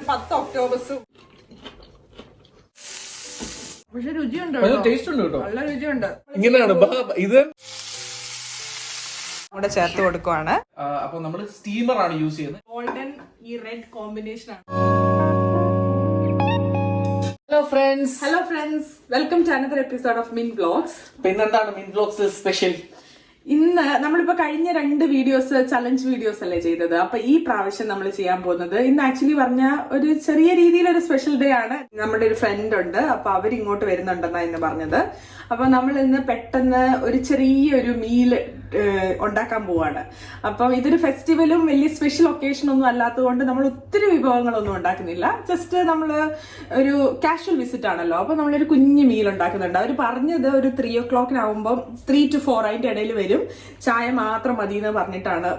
10 ഒക്ടോബർസും. പക്ഷെ രുചിയുണ്ട്, ടേസ്റ്റ് ഉണ്ട് കേട്ടോ, നല്ല രുചിയുണ്ട്. ഇങ്ങനെയാണ് ഇത് കൂടെ ചേർത്ത് കൊടുക്കുവാണ്. അപ്പൊ നമ്മള് സ്റ്റീമർ ആണ് യൂസ് ചെയ്യുന്നത്. ഗോൾഡൻ ഈ റെഡ് കോമ്പിനേഷൻ ആണ്. Hello friends, welcome to another episode of min vlogs. പിന്നെന്താണ് മിൻ വ്ലോഗ്സ് സ്പെഷ്യൽ? ഇന്ന് നമ്മളിപ്പോ കഴിഞ്ഞ 2 വീഡിയോസ് ചലഞ്ച് വീഡിയോസ് അല്ലേ ചെയ്തത്. അപ്പൊ ഈ പ്രാവശ്യം നമ്മൾ ചെയ്യാൻ പോകുന്നത് ഇന്ന് ആക്ച്വലി പറഞ്ഞ ഒരു ചെറിയ രീതിയിലൊരു സ്പെഷ്യൽ ഡേ ആണ്. നമ്മുടെ ഒരു ഫ്രണ്ട് ഉണ്ട്, അപ്പൊ അവരിങ്ങോട്ട് വരുന്നുണ്ടെന്നാ ഇന്ന് പറഞ്ഞത്. അപ്പൊ നമ്മൾ ഇന്ന് പെട്ടെന്ന് ഒരു ചെറിയൊരു മീല് ഉണ്ടാക്കാൻ പോവാണ്. അപ്പം ഇതൊരു ഫെസ്റ്റിവലും വലിയ സ്പെഷ്യൽ ഒക്കേഷൻ ഒന്നും അല്ലാത്തത് കൊണ്ട് നമ്മൾ ഒത്തിരി വിഭവങ്ങളൊന്നും ഉണ്ടാക്കുന്നില്ല. ജസ്റ്റ് നമ്മൾ ഒരു കാഷ്വൽ വിസിറ്റ് ആണല്ലോ, അപ്പൊ നമ്മളൊരു കുഞ്ഞു മീൽ ഉണ്ടാക്കുന്നുണ്ട്. അവർ പറഞ്ഞത് ഒരു 3 o'clock 3 to 4 അതിന്റെ ഇടയിൽ വരും, ചായ മാത്രം മതി എന്ന് പറഞ്ഞിട്ടാണ്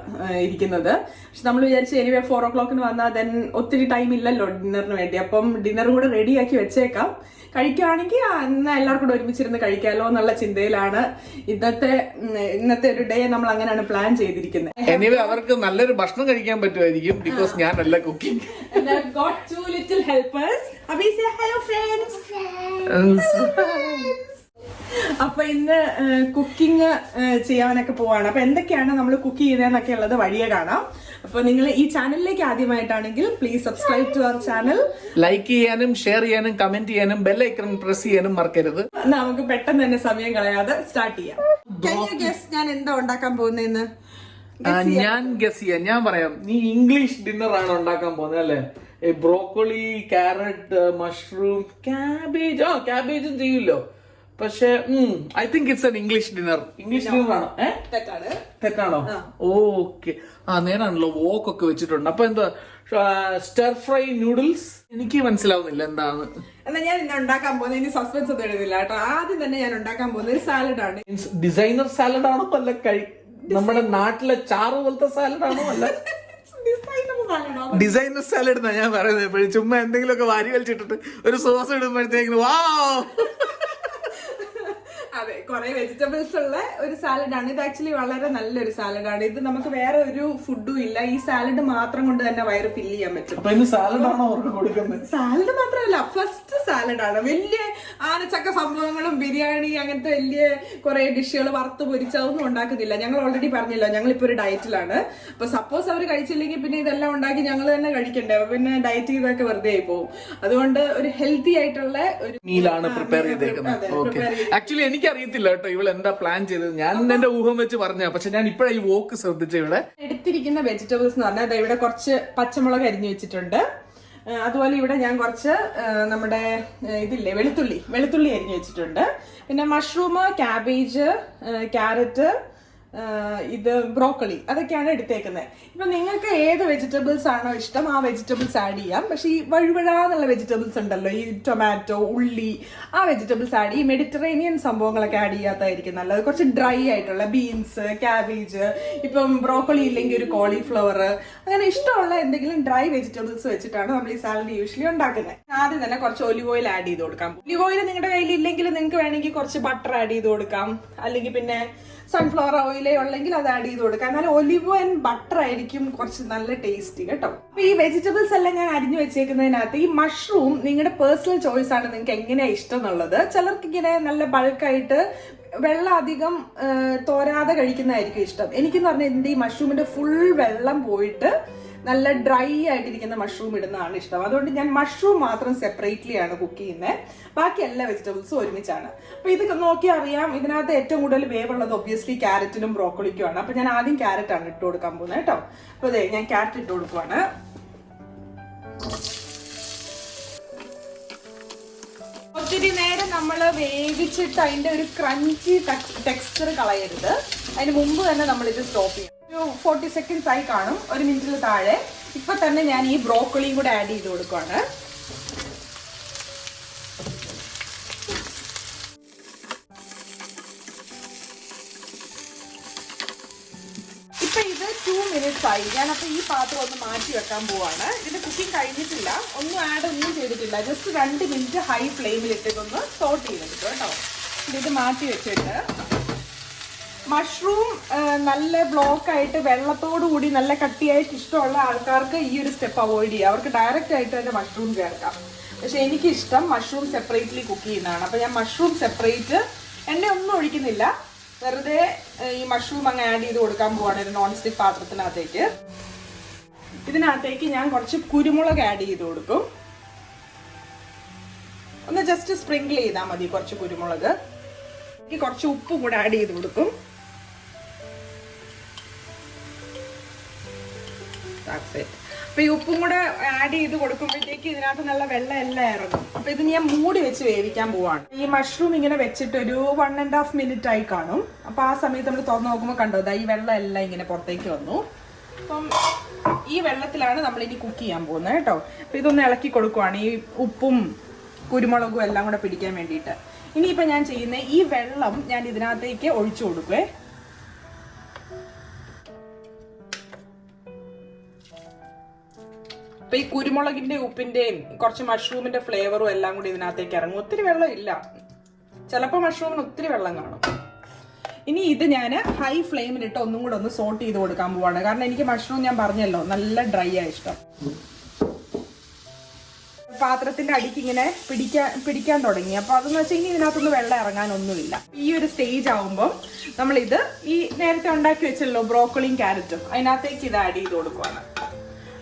ഇരിക്കുന്നത്. പക്ഷെ നമ്മൾ വിചാരിച്ചു എനിവേ 4 o'clock വന്നാൽ ദെൻ ഒത്തിരി ടൈം ഇല്ലല്ലോ ഡിന്നറിന് വേണ്ടി. അപ്പം ഡിന്നറും കൂടെ റെഡിയാക്കി വെച്ചേക്കാം. കഴിക്കുകയാണെങ്കിൽ എന്നാൽ എല്ലാവർക്കും കൂടെ ഒരുമിച്ചിരുന്ന് കഴിക്കാമല്ലോ എന്നുള്ള ചിന്തയിലാണ് ഇന്നത്തെ ഒരു ഡേ നമ്മൾ അങ്ങനെയാണ് പ്ലാൻ ചെയ്തിരിക്കുന്നത്. എനിവേ അവർക്ക് നല്ലൊരു ഭക്ഷണം കഴിക്കാൻ പറ്റുമായിരിക്കും, ബിക്കോസ് ഞാൻ നല്ല cooking. Got 2 little helpers. Abhi say hello friends. അപ്പൊ ഇന്ന് കുക്കിംഗ് ചെയ്യാനൊക്കെ പോവാണ്. അപ്പൊ എന്തൊക്കെയാണ് നമ്മൾ കുക്ക് ചെയ്യുന്നതെന്നൊക്കെ ഉള്ളത് വഴിയെ കാണാം. അപ്പൊ നിങ്ങൾ ഈ ചാനലിലേക്ക് ആദ്യമായിട്ടാണെങ്കിൽ please subscribe to our channel. Like ചെയ്യാനും ഷെയർ ചെയ്യാനും കമന്റ് ചെയ്യാനും ബെൽ ഐക്കൺ പ്രസ് ചെയ്യാനും മറക്കരുത്. നമുക്ക് പെട്ടെന്ന് തന്നെ സമയം കളയാതെ സ്റ്റാർട്ട് ചെയ്യാം. ഞാൻ എന്താ ഉണ്ടാക്കാൻ പോകുന്നതെന്ന് ഞാൻ ഗസ് ചെയ്യാം. ഞാൻ പറയാം, നീ ഇംഗ്ലീഷ് ഡിന്നർ ആണ് ഉണ്ടാക്കാൻ പോകുന്നത് അല്ലേ? Broccoli, carrot, mushroom, cabbage. ക്യാബേജും ചെയ്യൂല്ലോ, പക്ഷെ I think it's an English dinner. English dinner ആണോ? തെറ്റാണോ? ഓക്കെ, നേരാണല്ലോ, വോക്കൊക്കെ വെച്ചിട്ടുണ്ട്. അപ്പൊ എന്താ സ്റ്റർ ഫ്രൈ നൂഡിൽസ്? എനിക്ക് മനസ്സിലാവുന്നില്ല എന്താണ്. എന്നാ ഞാൻ ഇന്ന് ഉണ്ടാക്കാൻ പോകുന്നത്, ഇനി സസ്പെൻസ് ഒന്നും എഴുതില്ല കേട്ടോ. ആദ്യം തന്നെ ഞാൻ ഉണ്ടാക്കാൻ പോകുന്നത് ഒരു സാലഡ് ആണ്. ഡിസൈനർ സാലഡ് ആണോ അല്ല നമ്മുടെ നാട്ടിലെ ചാറ് പോലത്തെ സാലഡ് ആണോ അല്ല ഡിസൈനർ സാലഡ് എന്നാ ഞാൻ പറയുന്നത്. എപ്പോഴും ചുമ്മാ എന്തെങ്കിലുമൊക്കെ വാരി വലിച്ചിട്ടിട്ട് ഒരു സോസ് ഇടുമ്പോഴത്തേക്കും വാ. അതെ, കുറെ വെജിറ്റബിൾസ് ഉള്ള ഒരു സാലഡാണ് ഇത്. ആക്ച്വലി വളരെ നല്ലൊരു സാലഡാണ് ഇത്. നമുക്ക് വേറെ ഒരു ഫുഡും ഇല്ല, ഈ സാലഡ് മാത്രം കൊണ്ട് തന്നെ വയറ് ഫില്ല് ചെയ്യാൻ പറ്റും. സാലഡ് മാത്രമല്ല, ഫസ്റ്റ് സാലഡാണ്. വലിയ ആനച്ചക്ക സംഭവങ്ങളും ബിരിയാണി അങ്ങനത്തെ വലിയ കുറെ ഡിഷുകൾ വറുത്ത് പൊരിച്ചതൊന്നും ഉണ്ടാക്കുന്നില്ല. ഞങ്ങൾ ഓൾറെഡി പറഞ്ഞല്ലോ, ഞങ്ങളിപ്പോ ഒരു ഡയറ്റിലാണ്. അപ്പൊ സപ്പോസ് അവർ കഴിച്ചില്ലെങ്കിൽ പിന്നെ ഇതെല്ലാം ഉണ്ടാക്കി ഞങ്ങൾ തന്നെ കഴിക്കണ്ടേ, പിന്നെ ഡയറ്റ് ചെയ്തൊക്കെ വെറുതെ ആയി പോകും. അതുകൊണ്ട് ഒരു ഹെൽത്തി ആയിട്ടുള്ള ഒരു മീലാണ് പ്രിപ്പയർ ചെയ്തേക്കുന്നത്. ആക്ച്വലി എനിക്ക് അറിയത്തില്ല കേട്ടോ ഇവൾ എന്താ പ്ലാൻ ചെയ്തത്. ഞാൻ എന്റെ ഊഹം വെച്ച് പറഞ്ഞ, പക്ഷെ ഞാൻ ഇപ്പഴാ ഈ വോക്ക് ശ്രദ്ധിച്ച. ഇവിടെ എടുത്തിരിക്കുന്ന വെജിറ്റബിൾസ് എന്ന് പറഞ്ഞാൽ ഇവിടെ കുറച്ച് പച്ചമുളക് അരിഞ്ഞു വെച്ചിട്ടുണ്ട്. അതുപോലെ ഇവിടെ ഞാൻ കുറച്ച് നമ്മുടെ ഇതില്ലേ വെളുത്തുള്ളി അരിഞ്ഞു വെച്ചിട്ടുണ്ട്. പിന്നെ മഷ്റൂം, ക്യാബേജ്, ക്യാരറ്റ്, ഇത് ബ്രോക്കോളി, അതൊക്കെയാണ് എടുത്തേക്കുന്നത്. ഇപ്പൊ നിങ്ങൾക്ക് ഏത് വെജിറ്റബിൾസ് ആണോ ഇഷ്ടം ആ വെജിറ്റബിൾസ് ആഡ് ചെയ്യാം. പക്ഷെ ഈ വഴുവഴാന്നുള്ള വെജിറ്റബിൾസ് ഉണ്ടല്ലോ, ഈ ടൊമാറ്റോ, ഉള്ളി, ആ വെജിറ്റബിൾസ് ആഡ് ചെയ്യും. മെഡിറ്ററേനിയൻ സംഭവങ്ങളൊക്കെ ആഡ് ചെയ്യാത്തായിരിക്കും നല്ലത്. കുറച്ച് ഡ്രൈ ആയിട്ടുള്ള ബീൻസ്, ക്യാബേജ്, ഇപ്പം ബ്രോക്കോളി ഇല്ലെങ്കിൽ ഒരു കോളിഫ്ലവർ, അങ്ങനെ ഇഷ്ടമുള്ള എന്തെങ്കിലും ഡ്രൈ വെജിറ്റബിൾസ് വെച്ചിട്ടാണ് നമ്മൾ ഈ സാലഡ് യൂഷ്വലി ഉണ്ടാക്കുന്നത്. ആദ്യം തന്നെ കുറച്ച് ഒലിവ് ഓയിൽ ആഡ് ചെയ്ത് കൊടുക്കാം. ഒലിവ് ഓയിൽ നിങ്ങളുടെ കയ്യിൽ ഇല്ലെങ്കിൽ നിങ്ങൾക്ക് വേണമെങ്കിൽ കുറച്ച് ബട്ടർ ആഡ് ചെയ്ത് കൊടുക്കാം, അല്ലെങ്കിൽ പിന്നെ സൺഫ്ലവർ ഓയിലേ ഉള്ളെങ്കിൽ അത് ആഡ് ചെയ്ത് കൊടുക്കാം. എന്നാലും ഒലിവ് ആൻഡ് ബട്ടർ ആയിരിക്കും കുറച്ച് നല്ല ടേസ്റ്റി കേട്ടോ. അപ്പൊ ഈ വെജിറ്റബിൾസ് എല്ലാം ഞാൻ അരിഞ്ഞു വെച്ചേക്കുന്നതിനകത്ത് ഈ മഷ്റൂം നിങ്ങളുടെ പേഴ്സണൽ ചോയ്സ് ആണ്, നിങ്ങൾക്ക് എങ്ങനെയാ ഇഷ്ടം എന്നുള്ളത്. ചിലർക്ക് ഇങ്ങനെ നല്ല ബൾക്കായിട്ട് വെള്ളം അധികം തോരാതെ കഴിക്കുന്നതായിരിക്കും ഇഷ്ടം. എനിക്കെന്ന് പറഞ്ഞാൽ ഇതിന്റെ ഈ മഷ്റൂമിന്റെ ഫുൾ വെള്ളം പോയിട്ട് നല്ല ഡ്രൈ ആയിട്ടിരിക്കുന്ന മഷ്റൂം ഇടുന്നതാണ് ഇഷ്ടം. അതുകൊണ്ട് ഞാൻ മഷ്റൂം മാത്രം സെപ്പറേറ്റ്ലി ആണ് കുക്ക് ചെയ്യുന്നത്, ബാക്കി എല്ലാ വെജിറ്റബിൾസും ഒരുമിച്ചാണ്. അപ്പൊ ഇത് നോക്കിയാൽ അറിയാം, ഇതിനകത്ത് ഏറ്റവും കൂടുതൽ വേവുള്ളത് ഒബ്വിയസ്ലി ക്യാരറ്റിനും ബ്രോക്കോളിക്കും ആണ്. അപ്പൊ ഞാൻ ആദ്യം ക്യാരറ്റ് ആണ് ഇട്ട് കൊടുക്കാൻ പോകുന്നത് കേട്ടോ. അപ്പൊ അതെ, ഞാൻ ക്യാരറ്റ് ഇട്ട് കൊടുക്കുവാണ്. ഒത്തിരി നേരം നമ്മൾ വേവിച്ചിട്ട് അതിന്റെ ഒരു ക്രഞ്ചി ടെക്സ്ചർ കളയരുത്. അതിന് മുമ്പ് തന്നെ നമ്മൾ ഇത് സ്റ്റോപ്പ് ചെയ്യും. ഒരു 40 seconds ആയി കാണും, 1 മിനിറ്റിൽ താഴെ. ഇപ്പൊ തന്നെ ഞാൻ ഈ ബ്രോക്കോളിയും കൂടെ ആഡ് ചെയ്ത് കൊടുക്കുവാണ്. ഇപ്പൊ ഇത് 2 minutes ആയി. ഞാനപ്പോ ഈ പാത്രം ഒന്ന് മാറ്റി വെക്കാൻ പോവാണ്. ഇതിന്റെ കുക്കിംഗ് കഴിഞ്ഞിട്ടില്ല, ഒന്നും ചെയ്തിട്ടില്ല. ജസ്റ്റ് 2 മിനിറ്റ് ഹൈ ഫ്ലെയിമിൽ ഇട്ടിട്ടൊന്ന് സോട്ട് ചെയ്തെടുക്കും കേട്ടോ. ഇത് മാറ്റി വെച്ചിട്ട് മഷ്റൂം നല്ല ബ്ലോക്ക് ആയിട്ട് വെള്ളത്തോടു കൂടി നല്ല കട്ടിയായിട്ട് ഇഷ്ടമുള്ള ആൾക്കാർക്ക് ഈ ഒരു സ്റ്റെപ്പ് അവോയ്ഡ് ചെയ്യുക. അവർക്ക് ഡയറക്റ്റ് ആയിട്ട് തന്നെ മഷ്റൂം ചേർക്കാം. പക്ഷെ എനിക്കിഷ്ടം മഷ്റൂം സെപ്പറേറ്റ്ലി കുക്ക് ചെയ്യുന്നതാണ്. അപ്പോൾ ഞാൻ മഷ്റൂം സെപ്പറേറ്റ് എണ്ണ ഒന്നും ഒഴിക്കുന്നില്ല, വെറുതെ ഈ മഷ്റൂം അങ്ങ് ആഡ് ചെയ്ത് കൊടുക്കാൻ പോവാണ് ഒരു നോൺ സ്റ്റിക്ക് പാത്രത്തിനകത്തേക്ക്. ഇതിനകത്തേക്ക് ഞാൻ കുറച്ച് കുരുമുളക് ആഡ് ചെയ്ത് കൊടുക്കും. ഒന്ന് ജസ്റ്റ് സ്പ്രിങ്കിൾ ചെയ്താൽ മതി കുറച്ച് കുരുമുളക്. കുറച്ച് ഉപ്പ് കൂടെ ആഡ് ചെയ്ത് കൊടുക്കും. അപ്പൊ ഈ ഉപ്പും കൂടെ ആഡ് ചെയ്ത് കൊടുക്കുമ്പോഴത്തേക്ക് ഇതിനകത്ത് നല്ല വെള്ളം എല്ലാം ഇറങ്ങും. അപ്പൊ ഇത് ഞാൻ മൂടി വെച്ച് വേവിക്കാൻ പോവാണ്. ഈ മഷ്റൂം ഇങ്ങനെ വെച്ചിട്ട് ഒരു 1.5 മിനിറ്റ് ആയി കാണും. അപ്പൊ ആ സമയത്ത് നമ്മൾ തുറന്നു നോക്കുമ്പോൾ കണ്ടോ, ഈ വെള്ളം എല്ലാം ഇങ്ങനെ പുറത്തേക്ക് വന്നു. അപ്പം ഈ വെള്ളത്തിലാണ് നമ്മൾ ഇനി കുക്ക് ചെയ്യാൻ പോകുന്നത് കേട്ടോ. അപ്പൊ ഇതൊന്ന് ഇളക്കി കൊടുക്കുവാണ്, ഈ ഉപ്പും കുരുമുളകും എല്ലാം കൂടെ പിടിക്കാൻ വേണ്ടിയിട്ട്. ഇനിയിപ്പോ ഞാൻ ചെയ്യുന്ന ഈ വെള്ളം ഞാൻ ഇതിനകത്തേക്ക് ഒഴിച്ചു കൊടുക്കുവേ. അപ്പൊ ഈ കുരുമുളകിന്റെ ഉപ്പിന്റെയും കുറച്ച് മഷ്റൂമിന്റെ ഫ്ലേവറും എല്ലാം കൂടി ഇതിനകത്തേക്ക് ഇറങ്ങും. ഒത്തിരി വെള്ളം ഇല്ല, ചിലപ്പോൾ മഷ്റൂമിന് ഒത്തിരി വെള്ളം കാണും. ഇനി ഇത് ഞാൻ ഹൈ ഫ്ലെയിമിലിട്ട് ഒന്നും കൂടെ ഒന്ന് സോട്ട് ചെയ്ത് കൊടുക്കാൻ പോവാണ്. കാരണം എനിക്ക് മഷ്റൂം ഞാൻ പറഞ്ഞല്ലോ നല്ല ഡ്രൈ ആയി ഇഷ്ടം. പാത്രത്തിന്റെ അടിക്ക് ഇങ്ങനെ പിടിക്കാൻ തുടങ്ങി. അപ്പൊ അതെന്ന് വെച്ചാൽ ഇനി ഇതിനകത്തൊന്നും വെള്ളം ഇറങ്ങാനൊന്നുമില്ല. ഈ ഒരു സ്റ്റേജ് ആവുമ്പോൾ നമ്മളിത് ഈ നേരത്തെ ഉണ്ടാക്കി വെച്ചല്ലോ ബ്രോക്കോളിയും ക്യാരറ്റും, അതിനകത്തേക്ക് ഇത് ആഡ് ചെയ്ത് കൊടുക്കുവാണ്.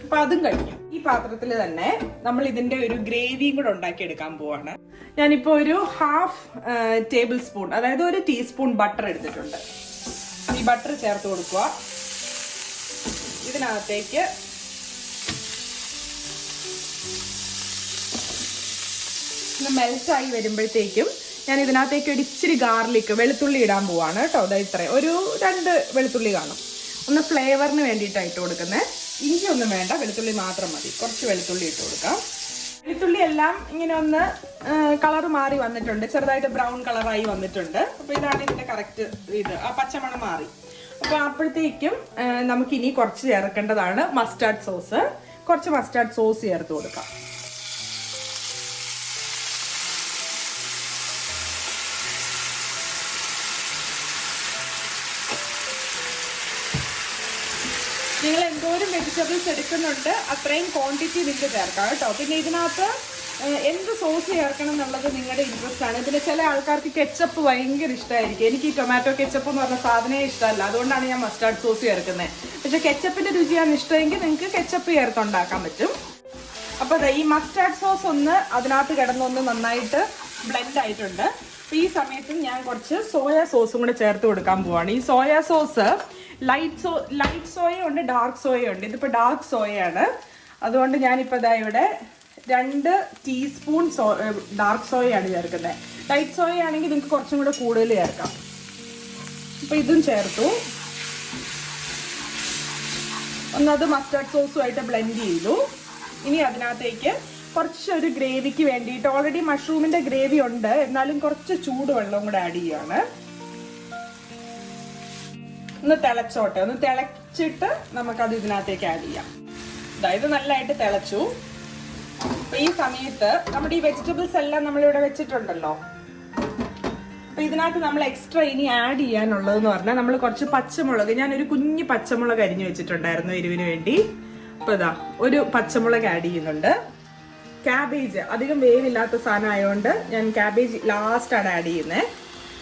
അപ്പൊ അതും കഴിഞ്ഞു. ഈ പാത്രത്തിൽ തന്നെ നമ്മൾ ഇതിന്റെ ഒരു ഗ്രേവിയും കൂടെ ഉണ്ടാക്കിയെടുക്കാൻ പോവാണ്. ഞാനിപ്പോ ഒരു 1/2 ടേബിൾ സ്പൂൺ, അതായത് 1 ടീസ്പൂൺ ബട്ടർ എടുത്തിട്ടുണ്ട്. ഈ ബട്ടർ ചേർത്ത് കൊടുക്കുക. ഇതിനകത്തേക്ക് മെൽറ്റായി വരുമ്പോഴത്തേക്കും ഞാൻ ഇതിനകത്തേക്ക് ഒരു ഇച്ചിരി ഗാർലിക്, വെളുത്തുള്ളി ഇടാൻ പോവാണ് കേട്ടോ. അതായത് ഇത്രയും ഒരു 2 വെളുത്തുള്ളി കാണും. ഒന്ന് ഫ്ലേവറിന് വേണ്ടിയിട്ടായിട്ട് കൊടുക്കുന്നത്. ഇഞ്ചി ഒന്നും വേണ്ട, വെളുത്തുള്ളി മാത്രം മതി. കുറച്ച് വെളുത്തുള്ളി ഇട്ട് കൊടുക്കാം. വെളുത്തുള്ളി എല്ലാം ഇങ്ങനെ ഒന്ന് കളർ മാറി വന്നിട്ടുണ്ട്, ചെറുതായിട്ട് ബ്രൗൺ കളറായി വന്നിട്ടുണ്ട്. അപ്പൊ ഇതാണ് ഇതിന്റെ കറക്റ്റ് ഇത്, ആ പച്ചമണം മാറി. അപ്പൊ അപ്പോഴത്തേക്കും നമുക്കിനി കുറച്ച് ചേർക്കേണ്ടതാണ് മസ്റ്റാർഡ് സോസ്. കുറച്ച് മസ്റ്റാർഡ് സോസ് ചേർത്ത് കൊടുക്കാം. നിങ്ങൾ എന്തോരം വെജിറ്റബിൾസ് എടുക്കുന്നുണ്ട് അത്രയും ക്വാണ്ടിറ്റി നിങ്ങൾക്ക് ചേർക്കാം കേട്ടോ. പിന്നെ ഇതിനകത്ത് എന്ത് സോസ് ചേർക്കണം എന്നുള്ളത് നിങ്ങളുടെ ഇൻട്രസ്റ്റ് ആണ്. പിന്നെ ചില ആൾക്കാർക്ക് കെച്ചപ്പ് ഭയങ്കര ഇഷ്ടമായിരിക്കും. എനിക്ക് ഈ ടൊമാറ്റോ കെച്ചപ്പ് എന്ന് പറഞ്ഞ സാധനമേ ഇഷ്ടമല്ല, അതുകൊണ്ടാണ് ഞാൻ മസ്റ്റാർഡ് സോസ് ചേർക്കുന്നത്. പക്ഷെ കെച്ചപ്പിന്റെ രുചിയാണ് ഇഷ്ടമെങ്കിൽ നിങ്ങൾക്ക് കെച്ചപ്പ് ചേർത്തുണ്ടാക്കാൻ പറ്റും. അപ്പൊ ഈ മസ്റ്റാർഡ് സോസ് ഒന്ന് അതിനകത്ത് കിടന്നൊന്ന് നന്നായിട്ട് ബ്ലെൻഡ് ആയിട്ടുണ്ട്. അപ്പൊ ഈ സമയത്ത് ഞാൻ കുറച്ച് സോയാ സോസും കൂടെ ചേർത്ത് കൊടുക്കാൻ പോവാണ്. ഈ സോയാ സോസ് ലൈറ്റ് സോയ ഉണ്ട്, ഡാർക്ക് സോയ ഉണ്ട്. ഇതിപ്പോൾ ഡാർക്ക് സോയയാണ്, അതുകൊണ്ട് ഞാനിപ്പോൾ ഇവിടെ 2 ടീസ്പൂൺ ഡാർക്ക് സോയയാണ് ചേർക്കുന്നത്. ലൈറ്റ് സോയ ആണെങ്കിൽ നിങ്ങൾക്ക് കുറച്ചും കൂടെ കൂടുതൽ ചേർക്കാം. അപ്പോൾ ഇതും ചേർത്തു. ഒന്നത് മസ്റ്റാർഡ് സോസുമായിട്ട് ബ്ലെൻഡ് ചെയ്തു. ഇനി അതിനകത്തേക്ക് കുറച്ചൊരു ഗ്രേവിക്ക് വേണ്ടിയിട്ട്, ഓൾറെഡി മഷ്റൂമിന്റെ ഗ്രേവി ഉണ്ട്, എന്നാലും കുറച്ച് ചൂടുവെള്ളം കൂടെ ആഡ് ചെയ്യുകയാണ്. ഒന്ന് തിളച്ചോട്ടെ, ഒന്ന് തിളച്ചിട്ട് നമുക്കത് ഇതിനകത്തേക്ക് ആഡ് ചെയ്യാം. അതായത് നല്ലതായിട്ട് തിളച്ചു. അപ്പൊ ഈ സമയത്ത് നമ്മുടെ ഈ വെജിറ്റബിൾസ് എല്ലാം നമ്മളിവിടെ വെച്ചിട്ടുണ്ടല്ലോ. അപ്പൊ ഇതിനകത്ത് നമ്മൾ എക്സ്ട്രാ ഇനി ആഡ് ചെയ്യാനുള്ളതെന്ന് പറഞ്ഞാൽ നമ്മൾ കുറച്ച് പച്ചമുളക്, ഞാനൊരു കുഞ്ഞ് പച്ചമുളക് അരിഞ്ഞു വെച്ചിട്ടുണ്ടായിരുന്നു എരിവിന് വേണ്ടി. അപ്പൊ ഇതാ ഒരു പച്ചമുളക് ആഡ് ചെയ്യുന്നുണ്ട്. ക്യാബേജ് അധികം വേവില്ലാത്ത സാധനം ആയതുകൊണ്ട് ഞാൻ ക്യാബേജ് ലാസ്റ്റാണ് ആഡ് ചെയ്യുന്നത്.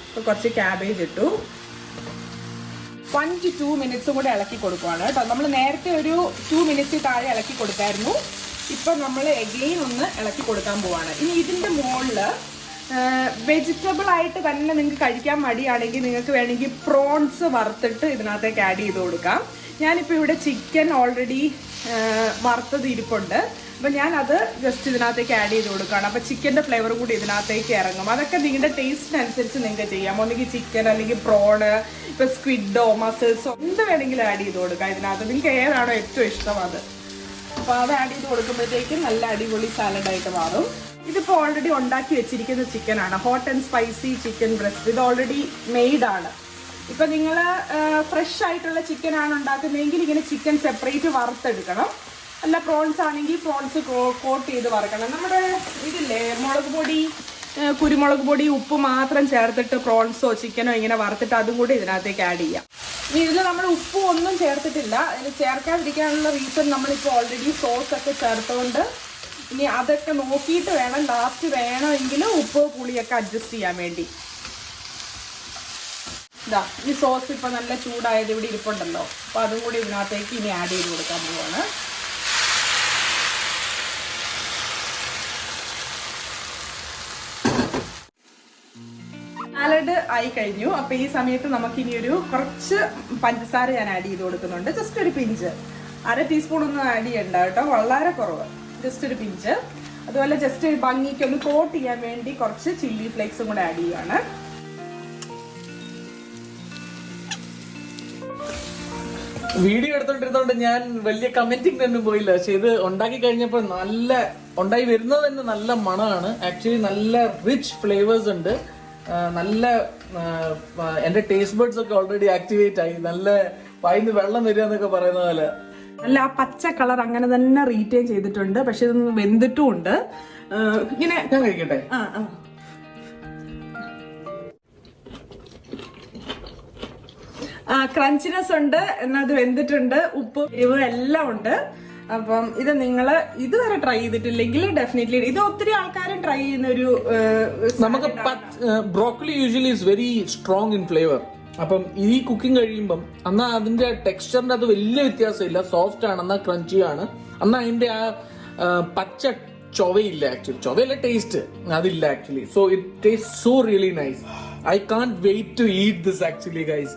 അപ്പൊ കുറച്ച് ക്യാബേജ് ഇട്ടു. 1 to 2 മിനിറ്റ്സും കൂടെ ഇളക്കി കൊടുക്കുവാണ് കേട്ടോ. നമ്മൾ നേരത്തെ ഒരു 2 മിനിറ്റ്സ് താഴെ ഇളക്കി കൊടുത്തായിരുന്നു. ഇപ്പൊ നമ്മൾ എഗെയിൻ ഒന്ന് ഇളക്കി കൊടുക്കാൻ പോവാണ്. ഇനി ഇതിന്റെ മുകളിൽ വെജിറ്റബിൾ ആയിട്ട് തന്നെ നിങ്ങൾക്ക് കഴിക്കാൻ മടിയാണെങ്കിൽ നിങ്ങൾക്ക് വേണമെങ്കിൽ പ്രോൺസ് വറുത്തിട്ട് ഇതിനകത്തേക്ക് ആഡ് ചെയ്ത് കൊടുക്കാം. ഞാനിപ്പോൾ ഇവിടെ ചിക്കൻ ഓൾറെഡി വറുത്തത് ഇരിപ്പുണ്ട്. അപ്പം ഞാനത് ജസ്റ്റ് ഇതിനകത്തേക്ക് ആഡ് ചെയ്ത് കൊടുക്കുകയാണ്. അപ്പം ചിക്കൻ്റെ ഫ്ലേവർ കൂടി ഇതിനകത്തേക്ക് ഇറങ്ങും. അതൊക്കെ നിങ്ങളുടെ ടേസ്റ്റിനനുസരിച്ച് നിങ്ങൾക്ക് ചെയ്യാം. ഒന്നുകിൽ ചിക്കൻ അല്ലെങ്കിൽ പ്രോണ്, ഇപ്പം സ്ക്വിഡോ മസിൽസോ എന്ത് വേണമെങ്കിലും ആഡ് ചെയ്ത് കൊടുക്കാം ഇതിനകത്ത്. നിങ്ങൾക്ക് ഏതാണോ ഏറ്റവും ഇഷ്ടം അത്. അപ്പോൾ അത് ആഡ് ചെയ്ത് കൊടുക്കുമ്പോഴത്തേക്കും നല്ല അടിപൊളി സാലഡായിട്ട് മാറും. ഇതിപ്പോൾ ഓൾറെഡി ഉണ്ടാക്കി വെച്ചിരിക്കുന്ന ചിക്കനാണ്, hot and spicy chicken breast. ഇത് ഓൾറെഡി മെയ്ഡാണ്. ഇപ്പം നിങ്ങൾ ഫ്രഷ് ആയിട്ടുള്ള ചിക്കനാണ് ഉണ്ടാക്കുന്നതെങ്കിൽ ഇങ്ങനെ ചിക്കൻ സെപ്പറേറ്റ് വറുത്തെടുക്കണം. അല്ല പ്രോൺസ് ആണെങ്കിൽ പ്രോൺസ് കോട്ട് ചെയ്ത് വറക്കണം. നമ്മുടെ ഇതില്ലേ മുളക് പൊടി, കുരുമുളക് പൊടി ഉപ്പ് മാത്രം ചേർത്തിട്ട് പ്രോൺസോ ചിക്കനോ ഇങ്ങനെ വറുത്തിട്ട് അതും കൂടി ഇതിനകത്തേക്ക് ആഡ് ചെയ്യാം. ഇനി ഇതിൽ നമ്മൾ ഉപ്പ് ഒന്നും ചേർത്തിട്ടില്ല. ഇതിൽ ചേർക്കാതിരിക്കാനുള്ള റീസൺ നമ്മളിപ്പോൾ ഓൾറെഡി സോസ് ഒക്കെ ചേർത്തുകൊണ്ട് ഇനി അതൊക്കെ നോക്കിയിട്ട് വേണം ലാസ്റ്റ് വേണമെങ്കിൽ ഉപ്പ് പുളിയൊക്കെ അഡ്ജസ്റ്റ് ചെയ്യാൻ വേണ്ടി. ഇതാ ഈ സോസ് ഇപ്പം നല്ല ചൂടായത് ഇവിടെ ഇരിപ്പുണ്ടല്ലോ, അപ്പോൾ അതും കൂടി ഇതിനകത്തേക്ക് ഇനി ആഡ് ചെയ്ത് കൊടുക്കാൻ പോവാണ്. സാലഡ് ആയി കഴിഞ്ഞു. അപ്പൊ ഈ സമയത്ത് നമുക്ക് ഇനി ഒരു കുറച്ച് പഞ്ചസാര ഞാൻ ആഡ് ചെയ്ത് കൊടുക്കുന്നുണ്ട്. ജസ്റ്റ് ഒരു പിഞ്ച്, 1/2 ടീസ്പൂൺ ഒന്നും ആഡ് ചെയ്യണ്ട കേട്ടോ, വളരെ കുറവ്, ജസ്റ്റ് ഒരു പിഞ്ച്. അതുപോലെ ജസ്റ്റ് ഭംഗിക്ക് ഒന്ന് കോട്ട് ചെയ്യാൻ വേണ്ടി കുറച്ച് ചില്ലി ഫ്ലേക്സും കൂടെ ആഡ് ചെയ്യുകയാണ്. വീഡിയോ എടുത്തോണ്ടിരുന്നോണ്ട് ഞാൻ വലിയ കമന്റിങ് തന്നെ പോയില്ല. പക്ഷെ ഇത് ഉണ്ടാക്കി കഴിഞ്ഞപ്പോൾ ഉണ്ടായി വരുന്നത് തന്നെ നല്ല മണമാണ്. ആക്ച്വലി നല്ല റിച്ച് ഫ്ലേവേഴ്സ് ഉണ്ട്. നല്ല എന്റെ ടേസ്റ്റ് ബഡ്സ് ഒക്കെ ഓൾറെഡി ആക്ടിവേറ്റ് ആയി. നല്ല വായിന്ന് വെള്ളം വരിക എന്നൊക്കെ പറയുന്ന പോലെ നല്ല ആ പച്ച കളർ അങ്ങനെ തന്നെ റീറ്റെയിൻ ചെയ്തിട്ടുണ്ട്. പക്ഷെ ഇതൊന്ന് വെന്തിട്ടും ഉണ്ട്. ഇങ്ങനെ ഞാൻ കഴിക്കട്ടെ. ക്രഞ്ചിനെസ് ഉണ്ട്, എന്നാൽ അത് വെന്തിട്ടുണ്ട്, ഉപ്പ് എരിവ് എല്ലാം ഉണ്ട്. അപ്പം ഇത് നിങ്ങൾ ഇതുവരെ ട്രൈ ചെയ്തിട്ടില്ലെങ്കിൽ ഡെഫിനറ്റ്ലി ഇത് ഒത്തിരി ആൾക്കാരും ട്രൈ ചെയ്യുന്ന ഒരു നമുക്ക് broccoli usually is very strong in flavour. അപ്പം ഈ കുക്കിംഗ് കഴിയുമ്പം എന്നാ അതിന്റെ ടെക്സ്ചറിന്റെ അത് വലിയ വ്യത്യാസമില്ല. സോഫ്റ്റ് ആണ്, എന്നാ ക്രഞ്ചി ആണ്, എന്നാ അതിന്റെ ആ പച്ച ചൊവയില്ല. ആക്ച്വലി ചൊവയില്ല, ടേസ്റ്റ് അതില്ല actually. So it taste so really nice. I can't wait to eat this actually guys.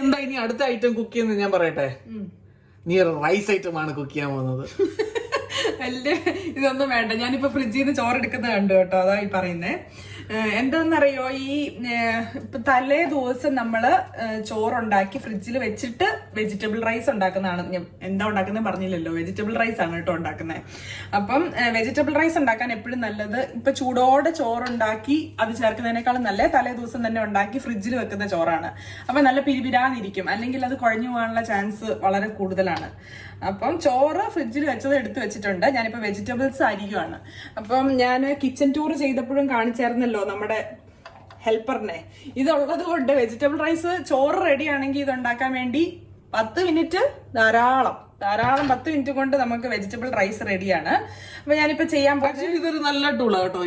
എന്താ ഇനി അടുത്ത ഐറ്റം കുക്ക് ചെയ്യുന്നത് ഞാൻ പറയട്ടെ. നീ റൈസ് ഐറ്റം ആണ് കുക്ക് ചെയ്യാൻ പോകുന്നത്. ഇതൊന്നും വേണ്ട, ഞാനിപ്പോ ഫ്രിഡ്ജിൽ നിന്ന് ചോറെടുക്കുന്നത് കണ്ടു കേട്ടോ, അതാ ഈ പറയുന്നേ. എന്താന്നറിയോ, ഈ തലേ ദിവസം നമ്മള് ചോറുണ്ടാക്കി ഫ്രിഡ്ജിൽ വെച്ചിട്ട് വെജിറ്റബിൾ റൈസ് ഉണ്ടാക്കുന്നതാണ്. എന്താ ഉണ്ടാക്കുന്നത് പറഞ്ഞില്ലല്ലോ, വെജിറ്റബിൾ റൈസ് ആണ് കേട്ടോ ഉണ്ടാക്കുന്നത്. അപ്പം വെജിറ്റബിൾ റൈസ് ഉണ്ടാക്കാൻ എപ്പോഴും നല്ലത് ഇപ്പൊ ചൂടോടെ ചോറുണ്ടാക്കി അത് ചേർക്കുന്നതിനേക്കാളും നല്ല തലേ ദിവസം തന്നെ ഉണ്ടാക്കി ഫ്രിഡ്ജിൽ വെക്കുന്ന ചോറാണ്. അപ്പൊ നല്ല പിരിപിരാന്നിരിക്കും, അല്ലെങ്കിൽ അത് കുഴഞ്ഞു പോകാനുള്ള ചാൻസ് വളരെ കൂടുതലാണ്. അപ്പം ചോറ് ഫ്രിഡ്ജിൽ വെച്ചത് എടുത്ത് വെച്ചിട്ടുണ്ട്. ഞാനിപ്പോ വെജിറ്റബിൾസ് അരിയുവാണ്. അപ്പം ഞാൻ കിച്ചൺ ടൂർ ചെയ്തപ്പോഴും കാണിച്ചായിരുന്നല്ലോ നമ്മുടെ ഹെൽപ്പറിനെ. ഇതുള്ളത് കൊണ്ട് വെജിറ്റബിൾ റൈസ് ചോറ് റെഡി ആണെങ്കിൽ ഇത് ഉണ്ടാക്കാൻ വേണ്ടി 10 മിനിറ്റ് ധാരാളം 10 മിനിറ്റ് കൊണ്ട് നമുക്ക് വെജിറ്റബിൾ റൈസ് റെഡിയാണ്. അപ്പൊ ഞാനിപ്പോ ചെയ്യാൻ പക്ഷേ ഇതൊരു നല്ല ടൂളാ കേട്ടോ.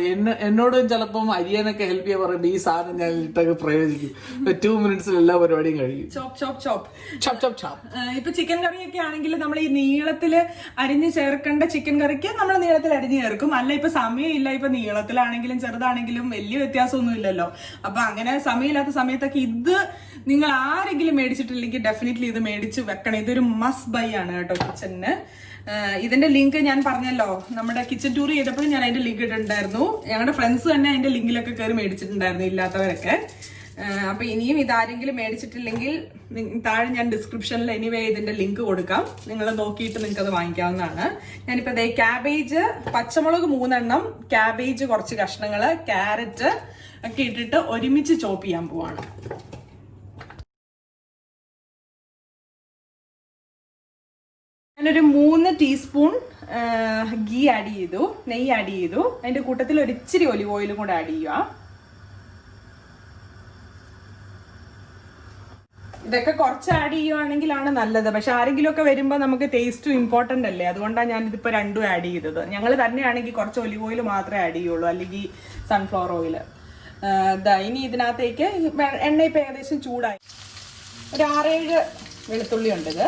എന്നോടും ചിലപ്പം അരിയാനൊക്കെ ഹെൽപ്പ് ചെയ്യാൻ പറയുമ്പോ ഈ സാധനം ഞാൻ ഇട്ടൊക്കെ പ്രയോജിക്കും. 2 മിനിറ്റ്സിൽ എല്ലാ പരിപാടിയും കഴിയും. ചോപ്പ്. ഇപ്പൊ ചിക്കൻ കറിയൊക്കെ ആണെങ്കിൽ നമ്മൾ ഈ നീളത്തില് അരിഞ്ഞ് ചേർക്കേണ്ട ചിക്കൻ കറിക്ക് നമ്മൾ നീളത്തിൽ അരിഞ്ഞ് ചേർക്കും. അല്ല ഇപ്പൊ സമയമില്ല, ഇപ്പൊ നീളത്തിലാണെങ്കിലും ചെറുതാണെങ്കിലും വലിയ വ്യത്യാസമൊന്നും ഇല്ലല്ലോ. അപ്പൊ അങ്ങനെ സമയമില്ലാത്ത സമയത്തൊക്കെ ഇത് നിങ്ങൾ ആരെങ്കിലും മേടിച്ചിട്ടില്ലെങ്കിൽ ഡെഫിനറ്റ്ലി ഇത് മേടിച്ച് വെക്കണം. ഇതൊരു മസ്റ്റ് ബൈ ആണ് കേട്ടോ കിച്ചണിന്. ഇതിന്റെ ലിങ്ക് ഞാൻ പറഞ്ഞല്ലോ, നമ്മുടെ കിച്ചൺ ടൂർ ചെയ്തപ്പോഴും ഞാൻ അതിന്റെ ലിങ്ക് ഇട്ടിട്ടുണ്ടായിരുന്നു. ഞങ്ങളുടെ ഫ്രണ്ട്സ് തന്നെ അതിന്റെ ലിങ്കിലൊക്കെ കയറി മേടിച്ചിട്ടുണ്ടായിരുന്നു, ഇല്ലാത്തവരൊക്കെ. അപ്പൊ ഇനിയും ഇതാരെങ്കിലും മേടിച്ചിട്ടില്ലെങ്കിൽ താഴെ ഞാൻ ഡിസ്ക്രിപ്ഷനിൽ എനിവേ ഇതിന്റെ ലിങ്ക് കൊടുക്കാം, നിങ്ങൾ നോക്കിയിട്ട് നിങ്ങൾക്ക് അത് വാങ്ങിക്കാവുന്നതാണ്. ഞാനിപ്പോ ക്യാബേജ്, പച്ചമുളക് 3 എണ്ണം, ക്യാബേജ് കുറച്ച് കഷ്ണങ്ങള്, ക്യാരറ്റ് ഒക്കെ ഇട്ടിട്ട് ഒരുമിച്ച് ചോപ്പ് ചെയ്യാൻ പോവാണ്. ഞാനൊരു 3 ടീസ്പൂൺ ഗീ ആഡ് ചെയ്തു, നെയ്യ് ആഡ് ചെയ്തു. അതിന്റെ കൂട്ടത്തിൽ ഒരു ഇച്ചിരി ഒലിവ് ഓയിലും കൂടെ ആഡ് ചെയ്യുക. ഇതൊക്കെ കുറച്ച് ആഡ് ചെയ്യുവാണെങ്കിലാണ് നല്ലത്. പക്ഷെ ആരെങ്കിലും ഒക്കെ വരുമ്പോൾ നമുക്ക് ടേസ്റ്റും ഇമ്പോർട്ടന്റ് അല്ലേ, അതുകൊണ്ടാണ് ഞാനിതിപ്പോൾ 2 ആഡ് ചെയ്തത്. ഞങ്ങൾ തന്നെയാണെങ്കിൽ കുറച്ച് ഒലിവ് ഓയിൽ മാത്രമേ ആഡ് ചെയ്യുള്ളൂ, അല്ലെങ്കിൽ സൺഫ്ലവർ ഓയിൽ. ഇനി ഇതിനകത്തേക്ക് എണ്ണ ഇപ്പം ഏകദേശം ചൂടായി. ഒരു 6-7 വെളുത്തുള്ളി ഉണ്ട്. ഇത്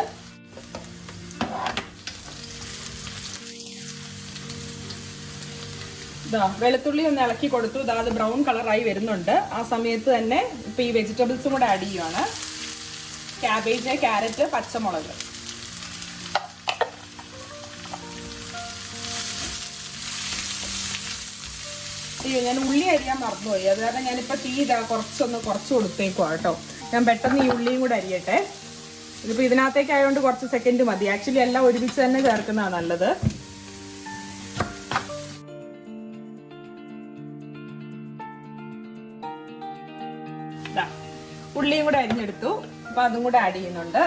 വെളുത്തുള്ളി ഒന്ന് ഇളക്കി കൊടുത്തു. അത് ബ്രൗൺ കളറായി വരുന്നുണ്ട്. ആ സമയത്ത് തന്നെ ഇപ്പൊ ഈ വെജിറ്റബിൾസും കൂടെ ആഡ് ചെയ്യുവാണ്. ക്യാബേജ്, ക്യാരറ്റ്, പച്ചമുളക്. ഞാൻ ഉള്ളി അരിയാൻ മറന്നുപോയി, അത് കാരണം ഞാനിപ്പോ തീ കുറച്ച് കൊടുത്തേക്കുവാ കേട്ടോ. ഞാൻ പെട്ടെന്ന് ഈ ഉള്ളിയും കൂടെ അരിയട്ടെ. ഇതിപ്പോ ഇതിനകത്തേക്ക് ആയതുകൊണ്ട് കുറച്ച് സെക്കൻഡ് മതി. ആക്ച്വലി എല്ലാം ഒരുമിച്ച് തന്നെ ചേർക്കുന്നതാണ് നല്ലത്. ഉള്ളിയും കൂടെ അരിഞ്ഞെടുത്തു. അപ്പൊ അതും കൂടെ ആഡ് ചെയ്യുന്നുണ്ട്.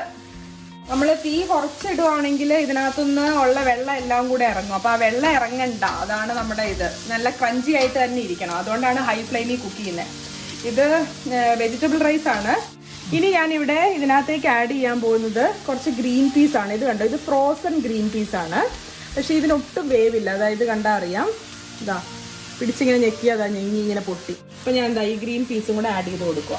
നമ്മൾ തീ കുറച്ചിടുവാണെങ്കിൽ ഇതിനകത്തുനിന്ന് ഉള്ള വെള്ളം എല്ലാം കൂടെ ഇറങ്ങും. അപ്പൊ ആ വെള്ളം ഇറങ്ങണ്ട, അതാണ് നമ്മുടെ ഇത്. നല്ല ക്രഞ്ചി ആയിട്ട് തന്നെ ഇരിക്കണം, അതുകൊണ്ടാണ് ഹൈ ഫ്ലെയിമിൽ കുക്ക് ചെയ്യുന്നത്. ഇത് വെജിറ്റബിൾ റൈസ് ആണ്. ഇനി ഞാനിവിടെ ഇതിനകത്തേക്ക് ആഡ് ചെയ്യാൻ പോകുന്നത് കുറച്ച് ഗ്രീൻ പീസ് ആണ്. ഇത് കണ്ടോ, ഇത് ഫ്രോസൺ ഗ്രീൻ പീസ് ആണ്. പക്ഷെ ഇതിനൊട്ടും വേവില്ല. അതായത് കണ്ടാ അറിയാം, ഇതാ പിടിച്ചിങ്ങനെ ഞെക്കിയതാ ഞെങ്ങി ഇങ്ങനെ പൊട്ടി. അപ്പൊ ഞാൻ എന്താ ഈ ഗ്രീൻ പീസും കൂടെ ആഡ് ചെയ്ത് കൊടുക്കുക.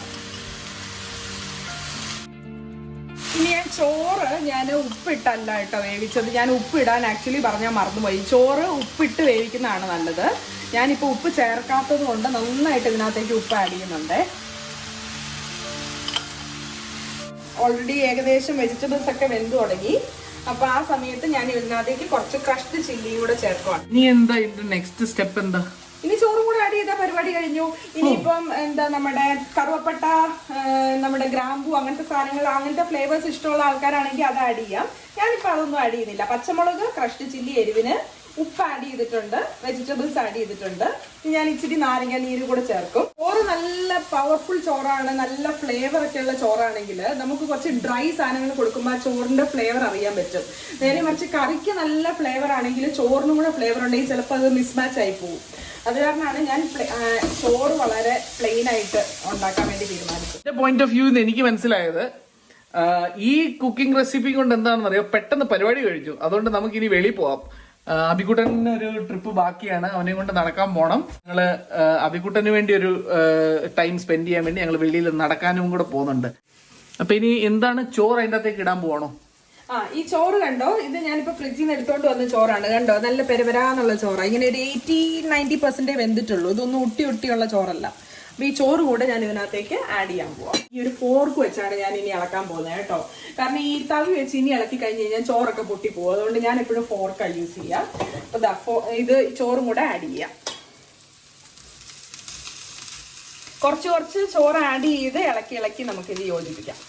ഇനി ചോറ് ഞാൻ ഉപ്പിട്ടല്ല കേട്ടോ വേവിച്ചത്. ഞാൻ ഉപ്പിടാൻ ആക്ച്വലി പറഞ്ഞാൽ മറന്നുപോയി. ചോറ് ഉപ്പിട്ട് വേവിക്കുന്നതാണ് നല്ലത്. ഞാനിപ്പോൾ ഉപ്പ് ചേർക്കാത്തത് കൊണ്ട് നന്നായിട്ട് ഇതിനകത്തേക്ക് ഉപ്പ് ആഡ് ചെയ്യുന്നുണ്ട്. ഓൾറെഡി ഏകദേശം വെജിറ്റബിൾസ് ഒക്കെ വെന്ത് തുടങ്ങി. അപ്പൊ ആ സമയത്ത് ഞാൻ ഇതിനകത്തേക്ക് കുറച്ച് ക്രഷ്ഡ് ചില്ലിയും കൂടെ ചേർക്കുവാണ്. ഇനി എന്താ ഇതിന്റെ നെക്സ്റ്റ് സ്റ്റെപ്പ് എന്താ? ഇനി ചോറും കൂടെ ആഡ് ചെയ്ത പരിപാടി കഴിഞ്ഞു. ഇനിയിപ്പം എന്താ നമ്മുടെ കറുവപ്പട്ട, നമ്മുടെ ഗ്രാമ്പു, അങ്ങനത്തെ സാധനങ്ങൾ, അങ്ങനത്തെ ഫ്ലേവേഴ്സ് ഇഷ്ടമുള്ള ആൾക്കാരാണെങ്കിൽ അത് ആഡ് ചെയ്യാം. ഞാനിപ്പോൾ അതൊന്നും ആഡ് ചെയ്യുന്നില്ല. പച്ചമുളക്, ക്രഷ്ഡ് ചില്ലി, എരിവിന് ഉപ്പ് ആഡ് ചെയ്തിട്ടുണ്ട്, വെജിറ്റബിൾസ് ആഡ് ചെയ്തിട്ടുണ്ട്. ഞാൻ ഇച്ചിരി നാരങ്ങ നീര് കൂടെ ചേർക്കും. ചോറ് നല്ല പവർഫുൾ ചോറാണ്, നല്ല ഫ്ലേവർ ഒക്കെ ഉള്ള ചോറാണെങ്കിൽ നമുക്ക് കുറച്ച് ഡ്രൈ സാധനങ്ങൾ കൊടുക്കുമ്പോൾ ആ ചോറിന്റെ ഫ്ലേവർ അറിയാൻ പറ്റും. നേരെ മറിച്ച് കറിക്ക് നല്ല ഫ്ലേവർ ആണെങ്കിൽ ചോറിനും കൂടെ ഫ്ലേവർ ഉണ്ടെങ്കിൽ ചിലപ്പോൾ അത് മിസ്മാച്ച് ആയി പോകും. അത് കാരണമാണ് ഞാൻ ചോറ് വളരെ പ്ലെയിൻ ആയിട്ട് ഉണ്ടാക്കാൻ വേണ്ടി തീരുമാനിച്ചത്. എന്റെ പോയിന്റ് ഓഫ് വ്യൂ എനിക്ക് മനസ്സിലായത്, ഈ കുക്കിംഗ് റെസിപ്പി കൊണ്ട് എന്താണെന്ന് അറിയോ, പെട്ടെന്ന് പരിപാടി കഴിഞ്ഞു. അതുകൊണ്ട് നമുക്ക് ഇനി വെളിയിൽ പോവാം. അബിക്കുട്ടന് ഒരു ട്രിപ്പ് ബാക്കിയാണ്, അവനെ കൊണ്ട് നടക്കാൻ പോണം. ഞങ്ങള് അബിക്കുട്ടന് വേണ്ടി ഒരു ടൈം സ്പെൻഡ് ചെയ്യാൻ വേണ്ടി ഞങ്ങൾ വെളിയിൽ നടക്കാനും കൂടെ പോകുന്നുണ്ട്. അപ്പൊ ഇനി എന്താണ്, ചോറ് അതിൻ്റെ അകത്തേക്ക് ഇടാൻ പോവാണോ? ഈ ചോറ് കണ്ടോ, ഇത് ഞാനിപ്പോ ഫ്രിഡ്ജിൽ നിന്ന് എടുത്തോണ്ട് വന്ന ചോറാണ്. കണ്ടോ, നല്ല പെരവരാന്നുള്ള ചോറാണ്. ഇങ്ങനെ ഒരു 80-90% വെന്തിട്ടുള്ളൂ. ഇതൊന്നും ഒട്ടിയുള്ള ചോറല്ല. അപ്പൊ ഈ ചോറ് കൂടെ ഞാൻ ഇതിനകത്തേക്ക് ആഡ് ചെയ്യാൻ പോവാം. ഈ ഒരു ഫോർക്ക് വെച്ചാണ് ഞാൻ ഇനി ഇളക്കാൻ പോകുന്നത് കേട്ടോ. കാരണം ഈ തവി വെച്ച് ഇനി ഇളക്കി കഴിഞ്ഞ് കഴിഞ്ഞാൽ ചോറൊക്കെ പൊട്ടിപ്പോകും. അതുകൊണ്ട് ഞാൻ എപ്പോഴും ഫോർക്കാണ് യൂസ് ചെയ്യാം. അപ്പൊ ഇത് ചോറും കൂടെ ആഡ് ചെയ്യാം. കുറച്ച് ചോറ് ആഡ് ചെയ്ത് ഇളക്കി നമുക്കിത് യോജിപ്പിക്കാം.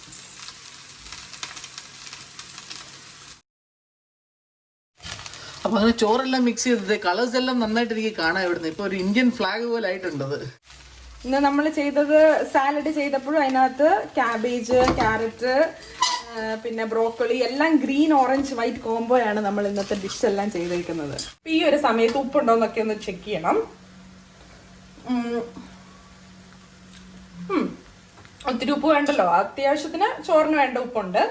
അപ്പൊ അങ്ങനെ ചോറെല്ലാം മിക്സ് ചെയ്തത് കളേഴ്സ് എല്ലാം നന്നായിട്ട് എനിക്ക് കാണാൻ ഇവിടുന്ന്. ഇപ്പൊ ഒരു ഇന്ത്യൻ ഫ്ലാഗ് പോലെ ആയിട്ടുണ്ട്. ഇന്ന് നമ്മൾ ചെയ്തത് സാലഡ് ചെയ്തപ്പോഴും അതിനകത്ത് ക്യാബേജ്, ക്യാരറ്റ്, പിന്നെ ബ്രോക്കോളി എല്ലാം ഗ്രീൻ, ഓറഞ്ച്, വൈറ്റ് കോംബോയാണ് നമ്മൾ ഇന്നത്തെ ഡിഷ് എല്ലാം ചെയ്തേക്കുന്നത്. ഈ ഒരു സമയത്ത് ഉപ്പുണ്ടോന്നൊക്കെ ഒന്ന് ചെക്ക് ചെയ്യണം. ഒത്തിരി ഉപ്പ് വേണ്ടല്ലോ, അത്യാവശ്യത്തിന് ചോറിന് വേണ്ട ഉപ്പുണ്ട്.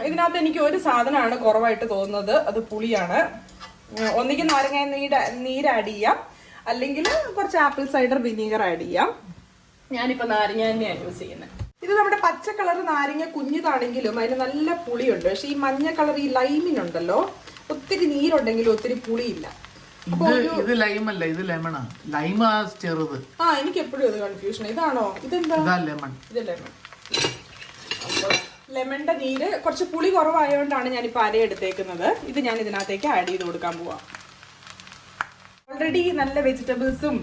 ഇതിനകത്ത് എനിക്ക് ഒരു സാധനമാണ് കുറവായിട്ട് തോന്നുന്നത്, അത് പുളിയാണ്. ഒന്നിക്ക് നാരങ്ങ നീര് ആഡ് ചെയ്യാം, അല്ലെങ്കിൽ കുറച്ച് ആപ്പിൾ സൈഡർ വിനീഗർ ആഡ് ചെയ്യാം. ഞാനിപ്പോൾ നാരങ്ങ തന്നെയാണ് യൂസ് ചെയ്യുന്നത്. ഇത് നമ്മുടെ പച്ച കളർ നാരങ്ങ കുഞ്ഞിതാണെങ്കിലും അതിന് നല്ല പുളിയുണ്ട്. പക്ഷെ ഈ മഞ്ഞ കളർ ഈ ലൈമിനുണ്ടല്ലോ, ഒത്തിരി നീരുണ്ടെങ്കിലും ഒത്തിരി പുളിയില്ല. ഇത് ലൈമല്ല, ഇത് ലെമണാ. ലൈമാ ചെറുത്. എനിക്ക് എപ്പോഴും ഇത് കൺഫ്യൂഷൻ. ഇതാണോ? ഇതെന്താ? ലെമൺ. ഇത് ലെമൺ. അപ്പോൾ ലെമണിന്റെ നീര് കുറച്ച് പുളി കുറവായതുകൊണ്ടാണ് ഞാനിപ്പോൾ അര എടുത്തേക്കുന്നത്. ഇത് ഞാൻ ഇതിനകത്തേക്ക് ആഡ് ചെയ്ത് കൊടുക്കാൻ പോവാം. ഓൾറെഡി നല്ല വെജിറ്റബിൾസും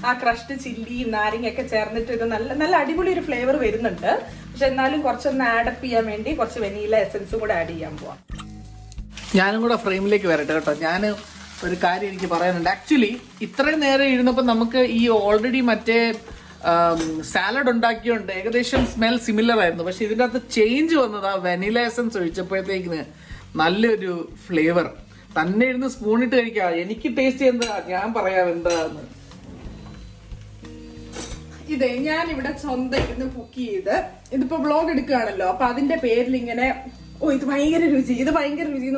ആ ക്രഷ്ഡ് ചില്ലി, നാരങ്ങയൊക്കെ ചേർന്നിട്ട് ഇത് നല്ല അടിപൊളി ഒരു ഫ്ലേവർ വരുന്നുണ്ട്. പക്ഷെ എന്നാലും കുറച്ചൊന്ന് ആഡപ്പ് ചെയ്യാൻ വേണ്ടി കുറച്ച് വെനീല എസൻസും കൂടെ ആഡ് ചെയ്യാൻ പോവാം. ഞാനും കൂടെ ഫ്രെയിമിലേക്ക് വരട്ടെ കേട്ടോ. ഞാൻ ഒരു കാര്യം എനിക്ക് പറയാനുണ്ട്. ആക്ച്വലി ഇത്രയും നേരം ഇരുന്നപ്പോൾ നമുക്ക് ഈ ഓൾറെഡി മറ്റേ സാലഡ് ഉണ്ടാക്കിയോണ്ട് ഏകദേശം സ്മെൽ സിമിലർ ആയിരുന്നു. പക്ഷെ ഇതിൻ്റെ അകത്ത് ചേഞ്ച് വന്നത് ആ വെനില എസൻസ് ഒഴിച്ചപ്പോഴത്തേക്കിന് നല്ലൊരു ഫ്ലേവർ. തന്നെ ഇരുന്ന് സ്പൂണിട്ട് കഴിക്കാം. എനിക്ക് ടേസ്റ്റ് എന്താ, ഞാൻ പറയാം എന്താന്ന്. ഇതേ ഞാൻ ഇവിടെ സ്വന്തം ഇരുന്ന് കുക്ക് ചെയ്ത് ഇതിപ്പോ വ്ളോഗ് എടുക്കുകയാണല്ലോ, അപ്പൊ അതിന്റെ പേരിൽ ഇങ്ങനെ ഇത് ഭയങ്കര രുചി എന്ന്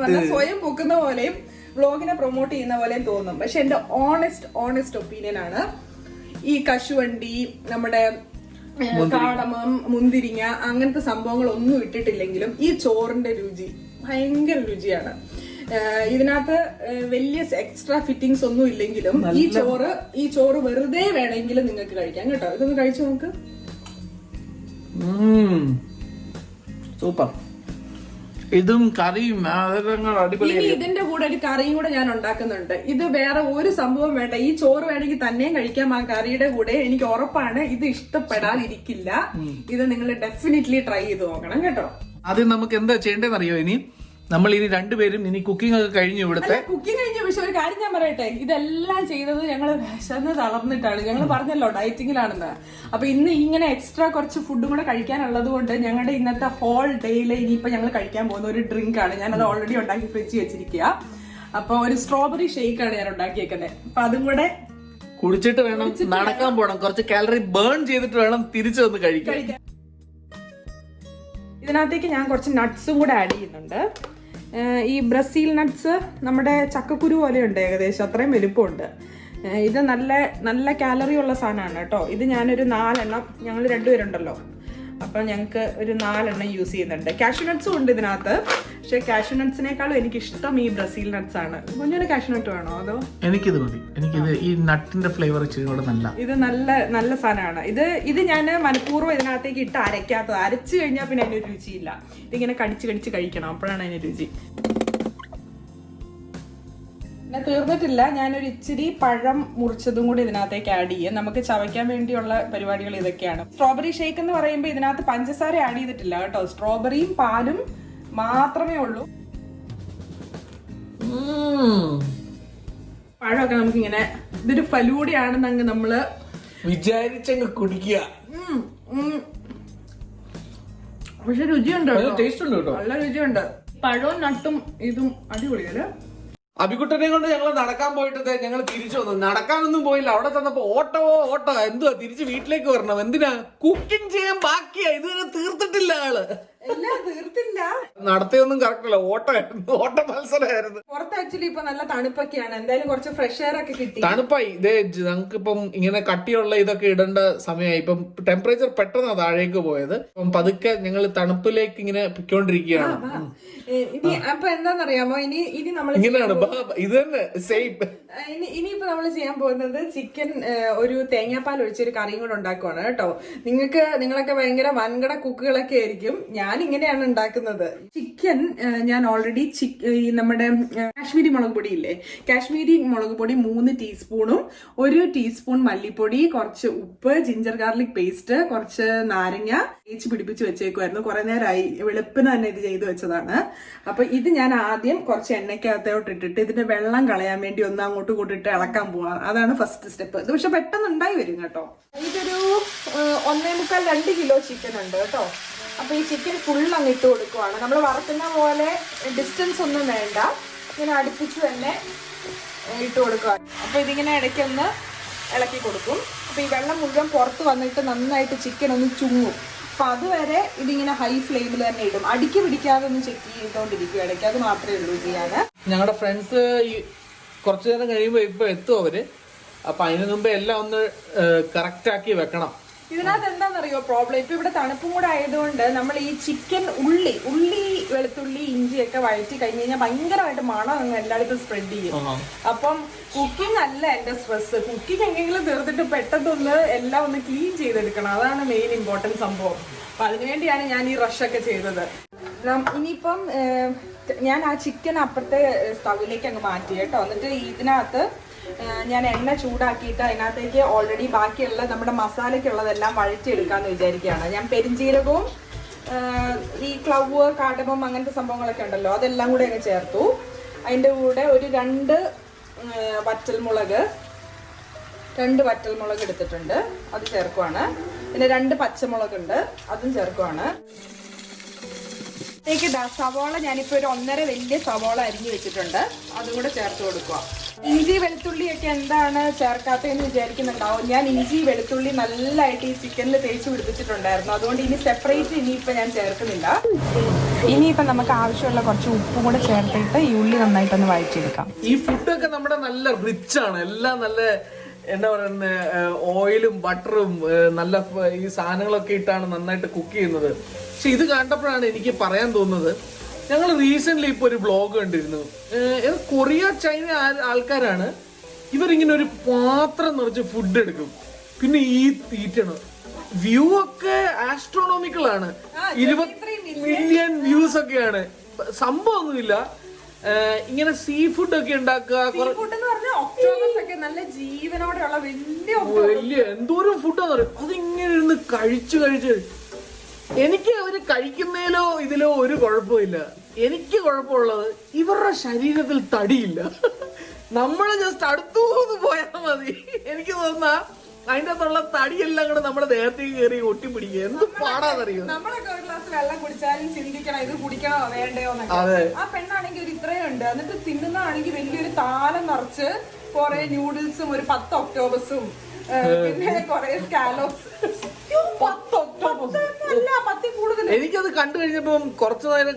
പറഞ്ഞാൽ സ്വയം പൊക്കുന്ന പോലെയും വ്ളോഗിനെ പ്രൊമോട്ട് ചെയ്യുന്ന പോലെയും തോന്നും. പക്ഷെ എന്റെ ഓണസ്റ്റ് ഒപ്പീനിയൻ ആണ്, ഈ കശുവണ്ടി, നമ്മുടെ കാടമം, മുന്തിരിങ്ങ, അങ്ങനത്തെ സംഭവങ്ങളൊന്നും ഇട്ടിട്ടില്ലെങ്കിലും ഈ ചോറിന്റെ രുചി ഭയങ്കര രുചിയാണ്. ഇതിനകത്ത് വലിയ എക്സ്ട്രാ ഫിറ്റിങ്സ് ഒന്നും ഇല്ലെങ്കിലും ഈ ചോറ് വെറുതെ വേണമെങ്കിലും നിങ്ങൾക്ക് കഴിക്കാം കേട്ടോ. ഇതൊന്ന് കഴിച്ചു നോക്ക്. സൂപ്പർ. ഇതും കറിയും ഇനി ഇതിന്റെ കൂടെ ഒരു കറിയും കൂടെ ഞാൻ ഉണ്ടാക്കുന്നുണ്ട്. ഇത് വേറെ ഒരു സംഭവം വേണ്ട, ഈ ചോറ് വേണമെങ്കിൽ തന്നെയും കഴിക്കാം ആ കറിയുടെ കൂടെ. എനിക്ക് ഉറപ്പാണ് ഇത് ഇഷ്ടപ്പെടാതിരിക്കില്ല. ഇത് നിങ്ങൾ ഡെഫിനറ്റ്ലി ട്രൈ ചെയ്ത് നോക്കണം കേട്ടോ. ആദ്യം നമുക്ക് എന്താ ചെയ്യേണ്ടതെന്ന് അറിയോ? ഇനി നമ്മൾ ഇനി രണ്ടുപേരും ഇനി കുക്കിംഗ് ഒക്കെ കഴിഞ്ഞു ഇവിടുത്തെ. കുക്കിംഗ് കഴിഞ്ഞു. പക്ഷെ ഒരു കാര്യം ഞാൻ പറയട്ടെ, ഇതെല്ലാം ചെയ്തത് ഞങ്ങൾ വിശന്ന് തളർന്നിട്ടാണ്. ഞങ്ങൾ പറഞ്ഞല്ലോ ഡയറ്റിങ്ങിലാണെന്ന്. അപ്പൊ ഇന്ന് ഇങ്ങനെ എക്സ്ട്രാ കുറച്ച് ഫുഡും കൂടെ കഴിക്കാനുള്ളത് കൊണ്ട് ഞങ്ങളുടെ ഇന്നത്തെ ഹോൾ ഡേയില് ഇനിയിപ്പോ ഞങ്ങൾ കഴിക്കാൻ പോകുന്ന ഒരു ഡ്രിങ്ക് ആണ്. ഞാനത് ഓൾറെഡി ഉണ്ടാക്കി ഫ്രിഡ്ജ് വെച്ചിരിക്കുക. അപ്പൊ ഒരു സ്ട്രോബെറി ഷേക്ക് ആണ് ഞാൻ ഉണ്ടാക്കിയേക്കുന്നത്. അപ്പൊ അതും കൂടെ കുടിച്ചിട്ട് വേണം നടക്കാൻ പോകണം. കുറച്ച് കാലറി ബേൺ ചെയ്തിട്ട് വേണം തിരിച്ചു വന്ന് കഴിക്കാൻ. ഇതിനകത്തേക്ക് ഞാൻ കുറച്ച് നട്ട്സും കൂടെ ആഡ് ചെയ്യുന്നുണ്ട്. ഈ ബ്രസീൽ നട്ട്സ് നമ്മുടെ ചക്കക്കുരു പോലെയുണ്ട്, ഏകദേശം അത്രയും വലുപ്പമുണ്ട്. ഇത് നല്ല നല്ല കാലറി ഉള്ള സാധനമാണ് കേട്ടോ. ഇത് ഞാനൊരു 4 എണ്ണം, ഞങ്ങൾ രണ്ടുപേരുണ്ടല്ലോ, അപ്പം ഞങ്ങൾക്ക് ഒരു 4 എണ്ണം യൂസ് ചെയ്യുന്നുണ്ട്. കാഷ്യൂ നട്ട്സും ഉണ്ട് ഇതിനകത്ത്. പക്ഷെ കാഷ്യൂ നട്ട്സിനേക്കാളും എനിക്കിഷ്ടം ഈ ബ്രസീൽ നട്ട്സ് ആണ്. കുഞ്ഞൊരു കാഷ്യൂ നട്ട് വേണോ അതോ? എനിക്കിത് മതി. എനിക്കിത് ഈ നട്ടിന്റെ ഫ്ലേവർ ഇച്ചിരി കൂടെ നല്ല. ഇത് നല്ല സാധനമാണ്. ഇത് ഞാൻ മനഃപൂർവ്വം ഇതിനകത്തേക്ക് ഇട്ട് അരയ്ക്കാത്തത്. അരച്ചു കഴിഞ്ഞാൽ പിന്നെ അതിനൊരു രുചിയില്ല. ഇതിങ്ങനെ കടിച്ച് കഴിക്കണം, അപ്പോഴാണ് അതിന് രുചി. പിന്നെ തീർന്നിട്ടില്ല, ഞാനൊരു ഇച്ചിരി പഴം മുറിച്ചതും കൂടി ഇതിനകത്തേക്ക് ആഡ് ചെയ്യാം. നമുക്ക് ചവയ്ക്കാൻ വേണ്ടിയുള്ള പരിപാടികൾ ഇതൊക്കെയാണ്. സ്ട്രോബെറി ഷേക്ക് എന്ന് പറയുമ്പോൾ ഇതിനകത്ത് പഞ്ചസാര ആഡ് ചെയ്തിട്ടില്ല കേട്ടോ. സ്ട്രോബെറിയും പാലും മാത്രമേ ഉള്ളൂ. പഴമൊക്കെ നമുക്കിങ്ങനെ ഇതൊരു ഫലൂടയാണെന്നങ്ങ് നമ്മള് വിചാരിച്ചങ്ങ് കുടിക്കുക. പക്ഷെ രുചിയുണ്ട്, ടേസ്റ്റ് ഉണ്ട് കേട്ടോ, നല്ല രുചിയുണ്ട്. പഴവും നട്ടും ഇതും അടിപൊളിയല്ലേ. അബിക്കുട്ടനെ കൊണ്ട് ഞങ്ങൾ നടക്കാൻ പോയിട്ട് ഞങ്ങൾ തിരിച്ചു വന്നു. നടക്കാനൊന്നും പോയില്ല. അവിടെ തന്നപ്പോ ഓട്ടോ എന്തുവാ തിരിച്ച് വീട്ടിലേക്ക് വരണം. എന്തിനാ? കുക്കിംഗ് ചെയ്യാൻ ബാക്കിയാ, ഇതുവരെ തീർത്തിട്ടില്ല ആള്. എല്ലാം തീർത്തില്ല. നടത്തിയൊന്നും കറക്റ്റ് അല്ല, ഓട്ട മത്സരമായിരുന്നു. പുറത്ത് ആക്ച്വലി ഇപ്പൊ നല്ല തണുപ്പൊക്കെയാണ്. എന്തായാലും കുറച്ച് ഫ്രഷ് എയർ ഒക്കെ കിട്ടി. തണുപ്പായി. ഇതേ നമുക്കിപ്പം ഇങ്ങനെ കട്ടിയുള്ള ഇതൊക്കെ ഇടേണ്ട സമയമായി. ഇപ്പം ടെമ്പറേച്ചർ പെട്ടെന്ന് താഴേക്ക് പോയത്. ഇപ്പം പതുക്കെ ഞങ്ങൾ തണുപ്പിലേക്ക് ഇങ്ങനെ പൊയ്ക്കൊണ്ടിരിക്കുകയാണ്. ഇനി അപ്പൊ എന്താണെന്നറിയാമോ, ഇനി നമ്മൾ ഇങ്ങനെയാണ് ഇത് തന്നെ സെയിം. ഇനിയിപ്പോ നമ്മൾ ചെയ്യാൻ പോകുന്നത് ചിക്കൻ ഒരു തേങ്ങാപ്പാൽ ഒഴിച്ചൊരു കറിയും കൂടെ ഉണ്ടാക്കുവാണ് കേട്ടോ. നിങ്ങളൊക്കെ ഭയങ്കര വൻകിട കുക്കുകളൊക്കെ ആയിരിക്കും. ഞാൻ ഇങ്ങനെയാണ് ഉണ്ടാക്കുന്നത്. ചിക്കൻ ഞാൻ ഓൾറെഡി നമ്മുടെ കാശ്മീരി മുളക് പൊടി ഇല്ലേ, കാശ്മീരി മുളക് പൊടി 3 ടീസ്പൂണും 1 ടീസ്പൂൺ മല്ലിപ്പൊടി, കുറച്ച് ഉപ്പ്, ജിഞ്ചർ ഗാർലിക് പേസ്റ്റ്, കുറച്ച് നാരങ്ങ തേച്ച് പിടിപ്പിച്ച് വെച്ചേക്കുമായിരുന്നു. കുറെ നേരമായി, വെളുപ്പിന് തന്നെ ഇത് ചെയ്ത് വെച്ചതാണ്. അപ്പൊ ഇത് ഞാൻ ആദ്യം കുറച്ച് എണ്ണയ്ക്കകത്തോട്ട് ഇട്ടിട്ട് ഇതിന്റെ വെള്ളം കളയാൻ വേണ്ടി ഒന്ന് അങ്ങോട്ട് കൂട്ടിട്ട് ഇളക്കാൻ പോവാ. അതാണ് ഫസ്റ്റ് സ്റ്റെപ്പ്. ഇത് പക്ഷെ പെട്ടെന്ന് ഉണ്ടായി വരും കേട്ടോ. ഇതൊരു 1.25-2 കിലോ ചിക്കൻ ഉണ്ട് കേട്ടോ. അപ്പൊ ഈ ചിക്കൻ ഫുൾ അങ്ങ് ഇട്ട് കൊടുക്കുവാണ്. നമ്മൾ വറുക്കുന്ന പോലെ ഡിസ്റ്റൻസ് ഒന്നും വേണ്ട, ഇങ്ങനെ അടുപ്പിച്ച് തന്നെ ഇട്ട് കൊടുക്കുക. അപ്പൊ ഇതിങ്ങനെ ഇടയ്ക്കൊന്ന് ഇളക്കി കൊടുക്കും. അപ്പൊ ഈ വെള്ളം മുഴുവൻ പുറത്ത് വന്നിട്ട് നന്നായിട്ട് ചിക്കൻ ഒന്ന് ചുങ്ങും. അപ്പൊ അതുവരെ ഇതിങ്ങനെ ഹൈ ഫ്ലെയിമിൽ തന്നെ ഇടും. അടിക്ക് പിടിക്കാതെ ഒന്ന് ചെക്ക് ചെയ്തോണ്ടിരിക്കും ഇടയ്ക്ക്. അത് മാത്രമേ ഉള്ളൂ ചെയ്യാന്. ഞങ്ങളുടെ ഫ്രണ്ട്സ് കുറച്ചു നേരം കഴിയുമ്പോ ഇപ്പൊ എത്തും അവര്. അപ്പൊ അതിനു മുമ്പേ എല്ലാം ഒന്ന് കറക്റ്റ് ആക്കി വെക്കണം. ഇതിനകത്ത് എന്താണെന്നറിയോ പ്രോബ്ലം, ഇപ്പൊ ഇവിടെ തണുപ്പും കൂടെ ആയതുകൊണ്ട് നമ്മൾ ഈ ചിക്കൻ ഉള്ളി, വെളുത്തുള്ളി, ഇഞ്ചിയൊക്കെ വഴറ്റി കഴിഞ്ഞ് കഴിഞ്ഞാൽ ഭയങ്കരമായിട്ട് മണം അങ്ങ് എല്ലായിടത്തും സ്പ്രെഡ് ചെയ്യും. അപ്പം കുക്കിംഗ് അല്ല എന്റെ സ്ട്രെസ്. കുക്കിംഗ് എങ്ങനെങ്കിലും തീർത്തിട്ട് പെട്ടെന്നൊന്ന് എല്ലാം ഒന്ന് ക്ലീൻ ചെയ്തെടുക്കണം. അതാണ് മെയിൻ ഇമ്പോർട്ടന്റ് സംഭവം. അപ്പൊ അതിനുവേണ്ടിയാണ് ഞാൻ ഈ റഷൊക്കെ ചെയ്തത്. ഇനിയിപ്പം ഞാൻ ആ ചിക്കൻ അപ്പുറത്തെ സ്റ്റവിലേക്ക് അങ്ങ് മാറ്റി കേട്ടോ. എന്നിട്ട് ഇതിനകത്ത് ഞാൻ എണ്ണ ചൂടാക്കിയിട്ട് അതിനകത്തേക്ക് ഓൾറെഡി ബാക്കിയുള്ള നമ്മുടെ മസാലയ്ക്കുള്ളതെല്ലാം വഴറ്റിയെടുക്കാന്ന് വിചാരിക്കുകയാണ്. ഞാൻ പെരിഞ്ജീരകവും ഈ ക്ലവ്, കാടമം അങ്ങനത്തെ സംഭവങ്ങളൊക്കെ ഉണ്ടല്ലോ, അതെല്ലാം കൂടെ അങ്ങ് ചേർത്തു. അതിൻ്റെ കൂടെ ഒരു 2 വറ്റൽമുളക് എടുത്തിട്ടുണ്ട്, അത് ചേർക്കുവാണ്. പിന്നെ 2 പച്ചമുളകുണ്ട്, അതും ചേർക്കുവാണ്. സവോള ഞാനിപ്പോൾ ഒരു 1.5 വലിയ സവോള അരിഞ്ഞു വെച്ചിട്ടുണ്ട്, അതും കൂടെ ചേർത്ത് കൊടുക്കുക. ഇഞ്ചി വെളുത്തുള്ളിയൊക്കെ എന്താണ് ചേർക്കാത്തതെന്ന് വിചാരിക്കുന്നുണ്ടാവും. ഞാൻ ഇഞ്ചി വെളുത്തുള്ളി നല്ലതായിട്ട് ഈ ചിക്കനിൽ തേച്ച് പിടിപ്പിച്ചിട്ടുണ്ടായിരുന്നു. അതുകൊണ്ട് ഇനി സെപ്പറേറ്റ് ഇനിയിപ്പോൾ ഞാൻ ചേർക്കുന്നില്ല. ഇനിയിപ്പോൾ നമുക്ക് ആവശ്യമുള്ള കുറച്ച് ഉപ്പും കൂടെ ചേർത്തിട്ട് ഈ ഉള്ളി നന്നായിട്ടൊന്ന് വഴറ്റിയെടുക്കാം. ഈ ഫുഡൊക്കെ നമ്മുടെ നല്ല റിച്ച് ആണ്. എല്ലാം നല്ല എന്താ പറയുന്ന ഓയിലും ബട്ടറും നല്ല ഈ സാധനങ്ങളൊക്കെ ഇട്ടാണ് നന്നായിട്ട് കുക്ക് ചെയ്യുന്നത്. പക്ഷെ ഇത് കണ്ടപ്പോഴാണ് എനിക്ക് പറയാൻ തോന്നുന്നത്, ഞങ്ങൾ റീസെന്റ് ഇപ്പൊ ഒരു വ്ളോഗ് കണ്ടിരുന്നു. കൊറിയ, ചൈന ആൾക്കാരാണ്. ഇവരിങ്ങനെ ഒരു പാത്രം നിറച്ച് ഫുഡ് എടുക്കും, പിന്നെ ഈ തീറ്റണം. വ്യൂ ഒക്കെ ആസ്ട്രോണോമിക്കൽ ആണ്. 20 മില്യൺ വ്യൂസ് ഒക്കെയാണ്. സംഭവമൊന്നുമില്ല. ഇങ്ങനെ സീ ഫുഡ് ഒക്കെ ഉണ്ടാക്കുക. നല്ല ജീവനോടെയുള്ള വലിയ എന്തോരം ഫുഡാന്ന് പറയും. അതിങ്ങനെ ഇരുന്ന് കഴിച്ച് എനിക്ക് അവര് കഴിക്കുന്നതിലോ ഇതിലോ ഒരു കുഴപ്പമില്ല. എനിക്ക് കുഴപ്പമുള്ളത് ഇവരുടെ ശരീരത്തിൽ തടിയില്ല. നമ്മള് ജസ്റ്റ് അടുത്തൂന്ന് പോയാൽ മതി. എനിക്ക് തോന്നുന്ന അതിന്റെ അകത്തുള്ള തടിയെല്ലാം കൂടെ നമ്മുടെ ദേഹത്തേക്ക് കയറി ഒട്ടിപ്പിടിക്കുക. എന്ത് പാടാന്നറിയോ. നമ്മളൊക്കെ ഒരു ഗ്ലാസ് വെള്ളം കുടിച്ചാലും ചിന്തിക്കണം ഇത് കുടിക്കണോ വേണ്ടയോ എന്നൊക്കെ. ആ പെണ്ണാണെങ്കിൽ ഒരു ഇത്രയും ഉണ്ട്, എന്നിട്ട് തിന്നുന്നതാണെങ്കിൽ വലിയൊരു താലം നിറച്ച് കുറെ ന്യൂഡിൽസും ഒരു 10 ഒക്ടോബസും പിന്നെ കുറെ സ്കാലോപ്സ്. എനിക്കത് കണ്ടു കഴിഞ്ഞപ്പോ കുറച്ചു നേരം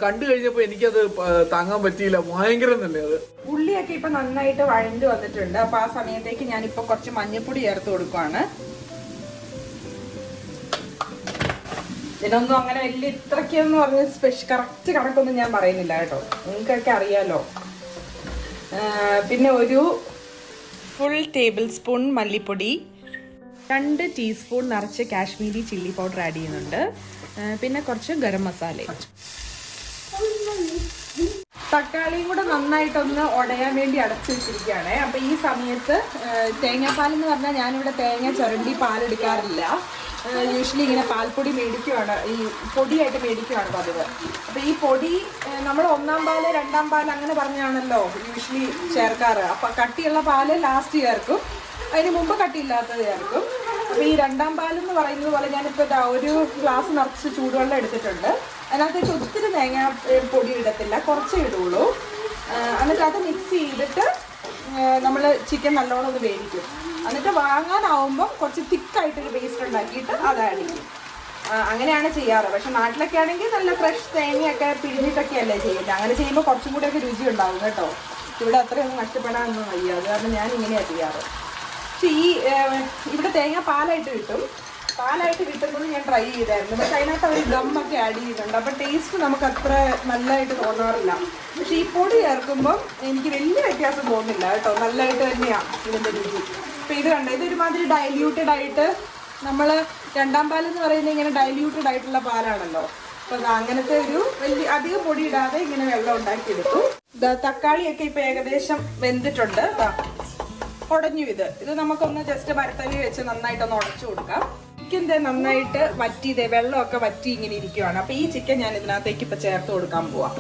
കണ്ടു കഴിഞ്ഞപ്പോ എനിക്കത് താങ്ങാൻ പറ്റിയില്ല. ഭയങ്കരം തന്നെ അത്. ഉള്ളിയൊക്കെ ഇപ്പൊ നന്നായിട്ട് വഴഞ്ഞു വന്നിട്ടുണ്ട്. അപ്പൊ ആ സമയത്തേക്ക് ഞാനിപ്പോ കുറച്ച് മഞ്ഞൾപ്പൊടി ചേർത്ത് കൊടുക്കുവാണ്. ഇതിനൊന്നും അങ്ങനെ വലിയ ഇത്രയ്ക്കെന്ന് പറഞ്ഞ കറക്റ്റ് കണക്കൊന്നും ഞാൻ പറയുന്നില്ല കേട്ടോ, നിങ്ങൾക്കൊക്കെ അറിയാലോ. പിന്നെ ഒരു ഫുൾ ടേബിൾ സ്പൂൺ മല്ലിപ്പൊടി, 2 ടീസ്പൂൺ നിറച്ച് കാശ്മീരി ചില്ലി പൗഡർ ആഡ് ചെയ്യുന്നുണ്ട്. പിന്നെ കുറച്ച് ഗരം മസാല. തക്കാളിയും കൂടെ നന്നായിട്ടൊന്ന് ഉടയാൻ വേണ്ടി അടച്ചു വെച്ചിരിക്കുകയാണ്. അപ്പൊ ഈ സമയത്ത് തേങ്ങാപ്പാൽ എന്ന് പറഞ്ഞാൽ ഞാനിവിടെ തേങ്ങ ചുരണ്ടി പാലെടുക്കാറില്ല. യൂഷ്വലി ഇങ്ങനെ പാൽപ്പൊടി മേടിക്കുവാണ്, ഈ പൊടിയായിട്ട് മേടിക്കുവാണ് പതിവ്. അപ്പൊ ഈ പൊടി നമ്മൾ 1-ാം പാല് 2-ാം പാല് അങ്ങനെ പറഞ്ഞാണല്ലോ യൂഷ്വലി ചേർക്കാറ്. അപ്പൊ കട്ടിയുള്ള പാല് ലാസ്റ്റ് ചേർക്കും, അതിന് മുമ്പ് കട്ടിയില്ലാത്തത് ചേർക്കും. അപ്പൊ ഈ 2-ാം പാലെന്ന് പറയുന്നത് പോലെ ഞാനിപ്പോൾ ഒരു ഗ്ലാസ് നിറച്ച് ചൂടുവെള്ളം എടുത്തിട്ടുണ്ട്. അതിനകത്തേക്ക് ഒത്തിരി തേങ്ങ പൊടി ഇടത്തില്ല, കുറച്ചേ ഇടുള്ളൂ. എന്നിട്ട് അത് മിക്സ് ചെയ്തിട്ട് നമ്മൾ ചിക്കൻ നല്ലോണം ഒന്ന് വേവിക്കും. എന്നിട്ട് വാങ്ങാനാവുമ്പോൾ കുറച്ച് തിക്കായിട്ടൊരു പേസ്റ്റ് ഉണ്ടാക്കിയിട്ട് അത് ആഡ് ചെയ്യും. അങ്ങനെയാണ് ചെയ്യാറ്. പക്ഷെ നാട്ടിലൊക്കെ ആണെങ്കിൽ നല്ല ഫ്രഷ് തേങ്ങയൊക്കെ പിഴിഞ്ഞിട്ടൊക്കെ അല്ലേ ചെയ്യുന്നത്. അങ്ങനെ ചെയ്യുമ്പോൾ കുറച്ചും കൂടെയൊക്കെ രുചി ഉണ്ടാവും കേട്ടോ. ഇവിടെ അത്രയൊന്നും നഷ്ടപ്പെടാനൊന്നും വയ്യ, അത് കാരണം ഞാൻ ഇങ്ങനെയാണ് ചെയ്യാറ്. പക്ഷെ ഇവിടെ തേങ്ങ പാലായിട്ട് കിട്ടും. പാലായിട്ട് കിട്ടുന്നത് ഞാൻ ട്രൈ ചെയ്തായിരുന്നു. പക്ഷെ അതിനകത്ത് അവർ ഗമ്മൊക്കെ ആഡ് ചെയ്യുന്നുണ്ട്. അപ്പം ടേസ്റ്റ് നമുക്ക് അത്ര നല്ലതായിട്ട് തോന്നാറില്ല. പക്ഷെ ഈ പൊടി ചേർക്കുമ്പം എനിക്ക് വലിയ വ്യത്യാസം തോന്നുന്നില്ല കേട്ടോ, നല്ലതായിട്ട് തന്നെയാണ് ഇതിൻ്റെ രുചി. അപ്പം ഇത് കണ്ടോ, ഇതൊരുമാതിരി ഡൈല്യൂട്ടഡ് ആയിട്ട്, നമ്മൾ 2-ാം പാലെന്ന് പറയുന്നത് ഇങ്ങനെ ഡൈല്യൂട്ടഡ് ആയിട്ടുള്ള പാലാണല്ലോ. അപ്പം അങ്ങനത്തെ ഒരു വലിയ അധികം പൊടി ഇടാതെ ഇങ്ങനെ വെള്ളം ഉണ്ടാക്കിയെടുത്തു. തക്കാളിയൊക്കെ ഇപ്പം ഏകദേശം വെന്തിട്ടുണ്ട്. ഉടഞ്ഞു. ഇത് നമുക്കൊന്ന് ജസ്റ്റ് മരത്തലി വെച്ച് നന്നായിട്ടൊന്ന് ഉടച്ചു കൊടുക്കാം. ചിക്കൻ നന്നായിട്ട് വറ്റി, വെള്ളമൊക്കെ വറ്റി ഇങ്ങനെ ഇരിക്കുവാണ്. അപ്പൊ ഈ ചിക്കൻ ഞാൻ ഇതിനകത്തേക്ക് ഇപ്പൊ ചേർത്ത് കൊടുക്കാൻ പോവാം.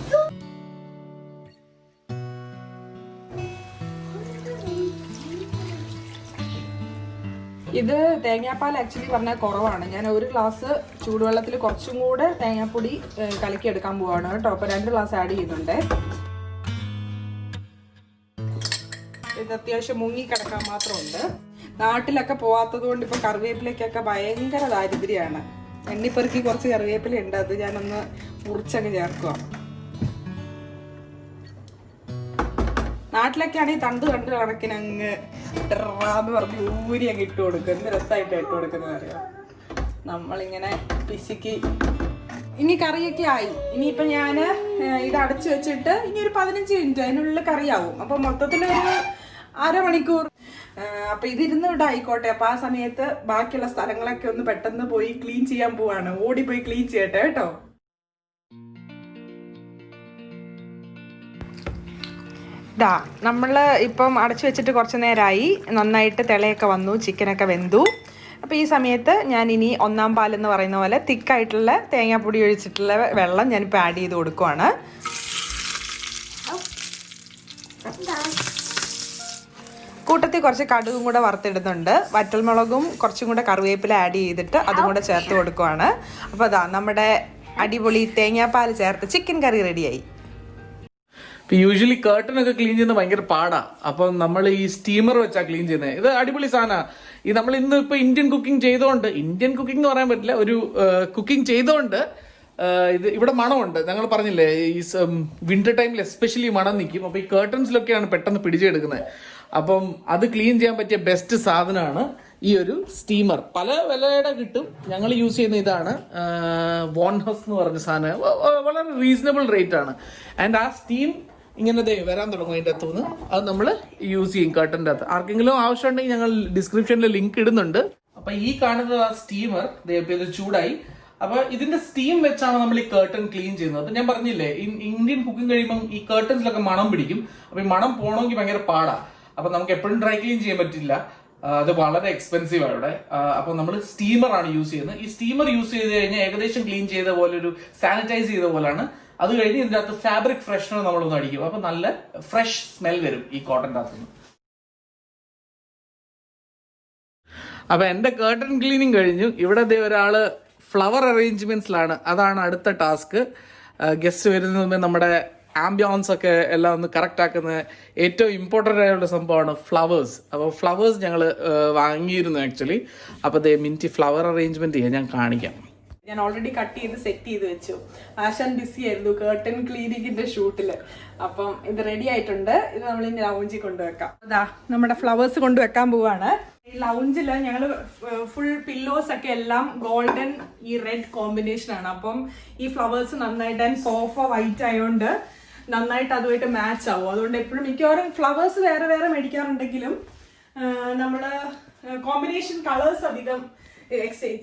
ഇത് തേങ്ങാപ്പാൽ ആക്ച്വലി പറഞ്ഞാൽ കുറവാണ്. ഞാൻ ഒരു ഗ്ലാസ് ചൂടുവെള്ളത്തിൽ കുറച്ചും കൂടെ തേങ്ങാപ്പൊടി കലക്കി എടുക്കാൻ പോവാണ് കേട്ടോ. അപ്പൊ 2 ഗ്ലാസ് ആഡ് ചെയ്യുന്നുണ്ട്. ഇത് അത്യാവശ്യം മുങ്ങിക്കിടക്കാൻ മാത്രമുണ്ട്. നാട്ടിലൊക്കെ പോവാത്തത് കൊണ്ട് ഇപ്പൊ കറിവേപ്പിലേക്കൊക്കെ ഭയങ്കര ദാരിദ്ര്യമാണ്. എണ്ണിപ്പെറുക്കി കുറച്ച് കറിവേപ്പില ഉണ്ട്, അത് ഞാനൊന്ന് മുറിച്ചങ്ങ് ചേർക്കുക. നാട്ടിലൊക്കെ ആണെങ്കിൽ തണ്ട് കണക്കിന് അങ്ങ് എന്ന് പറഞ്ഞ് ഊരി അങ്ങ് ഇട്ട് കൊടുക്കും. എന്ത് രസമായിട്ട് ഇട്ട് കൊടുക്കുന്നത് അറിയാം. നമ്മളിങ്ങനെ പിശുക്കി. ഇനി കറിയൊക്കെ ആയി. ഇനിയിപ്പൊ ഞാൻ ഇത് അടച്ചു വെച്ചിട്ട് ഇനി ഒരു 15 മിനിറ്റ് അതിനുള്ളിൽ കറിയാവും. അപ്പൊ മൊത്തത്തിലൊരു അരമണിക്കൂർ. അപ്പൊ ഇതിരുന്ന് ഇവിടെ ആയിക്കോട്ടെ. അപ്പൊ ആ സമയത്ത് ബാക്കിയുള്ള സ്ഥലങ്ങളൊക്കെ ഒന്ന് പെട്ടെന്ന് പോയി ക്ലീൻ ചെയ്യാൻ പോവാണ്. ഓടിപ്പോയി ക്ലീൻ ചെയ്യട്ടെ കേട്ടോ. നമ്മൾ ഇപ്പം അടച്ചു വെച്ചിട്ട് കുറച്ച് നേരമായി. നന്നായിട്ട് തിളയൊക്കെ വന്നു, ചിക്കനൊക്കെ വെന്തു. അപ്പോൾ ഈ സമയത്ത് ഞാൻ ഇനി 1-ാം പാലെന്ന് പറയുന്ന പോലെ തിക്കായിട്ടുള്ള തേങ്ങാപ്പൊടി ഒഴിച്ചിട്ടുള്ള വെള്ളം ഞാനിപ്പോൾ ആഡ് ചെയ്ത് കൊടുക്കുവാണ്. കൂട്ടത്തിൽ കുറച്ച് കടുകും കൂടെ വറുത്തിടുന്നുണ്ട്. വറ്റൽമുളകും കുറച്ചും കൂടെ കറിവേപ്പില ആഡ് ചെയ്തിട്ട് അതും കൂടെ ചേർത്ത് കൊടുക്കുവാണ്. അപ്പോൾ നമ്മുടെ അടിപൊളി തേങ്ങാപ്പാൽ ചേർത്ത് ചിക്കൻ കറി റെഡിയായി. യൂഷ്വലി കേർട്ടൻ ഒക്കെ ക്ലീൻ ചെയ്യുന്നത് ഭയങ്കര പാടാ. അപ്പം നമ്മൾ ഈ സ്റ്റീമർ വെച്ചാ ക്ലീൻ ചെയ്യുന്നത്. ഇത് അടിപൊളി സാധനമാണ്. ഈ നമ്മൾ ഇന്ന് ഇപ്പൊ ഇന്ത്യൻ കുക്കിംഗ് ചെയ്തോണ്ട്, ഇന്ത്യൻ കുക്കിംഗ് എന്ന് പറയാൻ പറ്റില്ല, ഒരു കുക്കിംഗ് ചെയ്തോണ്ട് ഇത് ഇവിടെ മണമുണ്ട്. ഞങ്ങൾ പറഞ്ഞില്ലേ ഈ വിന്റർ ടൈമിൽ എസ്പെഷ്യലി മണം നിൽക്കും. അപ്പൊ ഈ കേർട്ടൻസിലൊക്കെയാണ് പെട്ടെന്ന് പിടിച്ചെടുക്കുന്നത്. അപ്പം അത് ക്ലീൻ ചെയ്യാൻ പറ്റിയ ബെസ്റ്റ് സാധനമാണ് ഈ ഒരു സ്റ്റീമർ. പല വിലയുടെ കിട്ടും. ഞങ്ങൾ യൂസ് ചെയ്യുന്ന ഇതാണ് വോൺഹസ് എന്ന് പറഞ്ഞ സാധനം. വളരെ റീസണബിൾ റേറ്റ് ആണ്. ആൻഡ് ആ സ്റ്റീം ഇങ്ങനെ വരാൻ തുടങ്ങും അതിൻ്റെ അകത്തുനിന്ന്. അത് നമ്മൾ യൂസ് ചെയ്യും കേർട്ടൻ്റെ അകത്ത്. ആർക്കെങ്കിലും ആവശ്യമുണ്ടെങ്കിൽ ഞങ്ങൾ ഡിസ്ക്രിപ്ഷനിൽ ലിങ്ക് ഇടുന്നുണ്ട്. അപ്പൊ ഈ കാണുന്നത് ആ സ്റ്റീമർ ഇത് ചൂടായി. അപ്പൊ ഇതിന്റെ സ്റ്റീം വെച്ചാണ് നമ്മൾ ഈ കേർട്ടൻ ക്ലീൻ ചെയ്യുന്നത്. അപ്പൊ ഞാൻ പറഞ്ഞില്ലേ ഇന്ത്യൻ കുക്കിംഗ് കഴിയുമ്പോൾ ഈ കേർട്ടൻസിലൊക്കെ മണം പിടിക്കും. അപ്പൊ ഈ മണം പോകണമെങ്കിൽ ഭയങ്കര പാടാ. അപ്പൊ നമുക്ക് എപ്പോഴും ഡ്രൈ ക്ലീൻ ചെയ്യാൻ പറ്റില്ല, അത് വളരെ എക്സ്പെൻസീവ് ആണ് ഇവിടെ. അപ്പൊ നമ്മൾ സ്റ്റീമർ ആണ് യൂസ് ചെയ്യുന്നത്. ഈ സ്റ്റീമർ യൂസ് ചെയ്ത് കഴിഞ്ഞാൽ ഏകദേശം ക്ലീൻ ചെയ്ത പോലെ, ഒരു സാനിറ്റൈസ് ചെയ്ത പോലെയാണ് അത് കഴിഞ്ഞ് ഇതിന്റെ അകത്ത് ഫാബ്രിക് ഫ്രഷ്നർ നമ്മളൊന്ന് അടിക്കും. അപ്പൊ നല്ല ഫ്രഷ് സ്മെൽ വരും ഈ കോട്ടന്റെ അകത്തുനിന്ന്. അപ്പൊ എന്റെ കേർട്ടൻ ക്ലീനിങ് കഴിഞ്ഞു. ഇവിടെ ഒരാള് ഫ്ലവർ അറേഞ്ച്മെന്റ്സിലാണ്. അതാണ് അടുത്ത ടാസ്ക്. ഗസ്റ്റ് വരുന്നതിന് മുമ്പേ നമ്മുടെ ആംബിയൻസ് ഒക്കെ എല്ലാം ഒന്ന് കറക്റ്റ് ആക്കുന്ന ഏറ്റവും ഇമ്പോർട്ടൻ്റ് ആയുള്ള സംഭവമാണ് ഫ്ലവേഴ്സ്. അപ്പോൾ ഫ്ലവേഴ്സ് ഞങ്ങൾ വാങ്ങിയിരുന്നു ആക്ച്വലി. അപ്പോൾ ദേ മിനിറ്റ് ഫ്ലവർ അറേഞ്ച്മെന്റ് ചെയ്യാൻ ഞാൻ കാണിക്കാം. ഞാൻ ഓൾറെഡി കട്ട് ചെയ്ത് സെറ്റ് ചെയ്ത് വെച്ചു. ആശാൻ ബിസി ആയിരുന്നു കേർട്ടൻ ക്ലീനിങ്ങിന്റെ ഷൂട്ടില്. അപ്പം ഇത് റെഡി ആയിട്ടുണ്ട്. ഇത് നമ്മൾ ഇനി ലൗഞ്ചിൽ കൊണ്ടുവെക്കാം. അതാ നമ്മുടെ ഫ്ലവേഴ്സ് കൊണ്ടുവെക്കാൻ പോവാണ്. ഈ ലൗഞ്ചില് ഞങ്ങള് ഫുൾ പില്ലോസ് ഒക്കെ എല്ലാം ഗോൾഡൻ ഈ റെഡ് കോമ്പിനേഷൻ ആണ്. അപ്പം ഈ ഫ്ലവേഴ്സ് നന്നായിട്ട് സോഫ വൈറ്റ് ആയതുകൊണ്ട് നന്നായിട്ട് അതുമായിട്ട് മാച്ച് ആവും. അതുകൊണ്ട് എപ്പോഴും മിക്കവാറും ഫ്ലവേഴ്സ് വേറെ വേറെ മേടിക്കാറുണ്ടെങ്കിലും നമ്മള് കോമ്പിനേഷൻ കളേഴ്സ് അധികം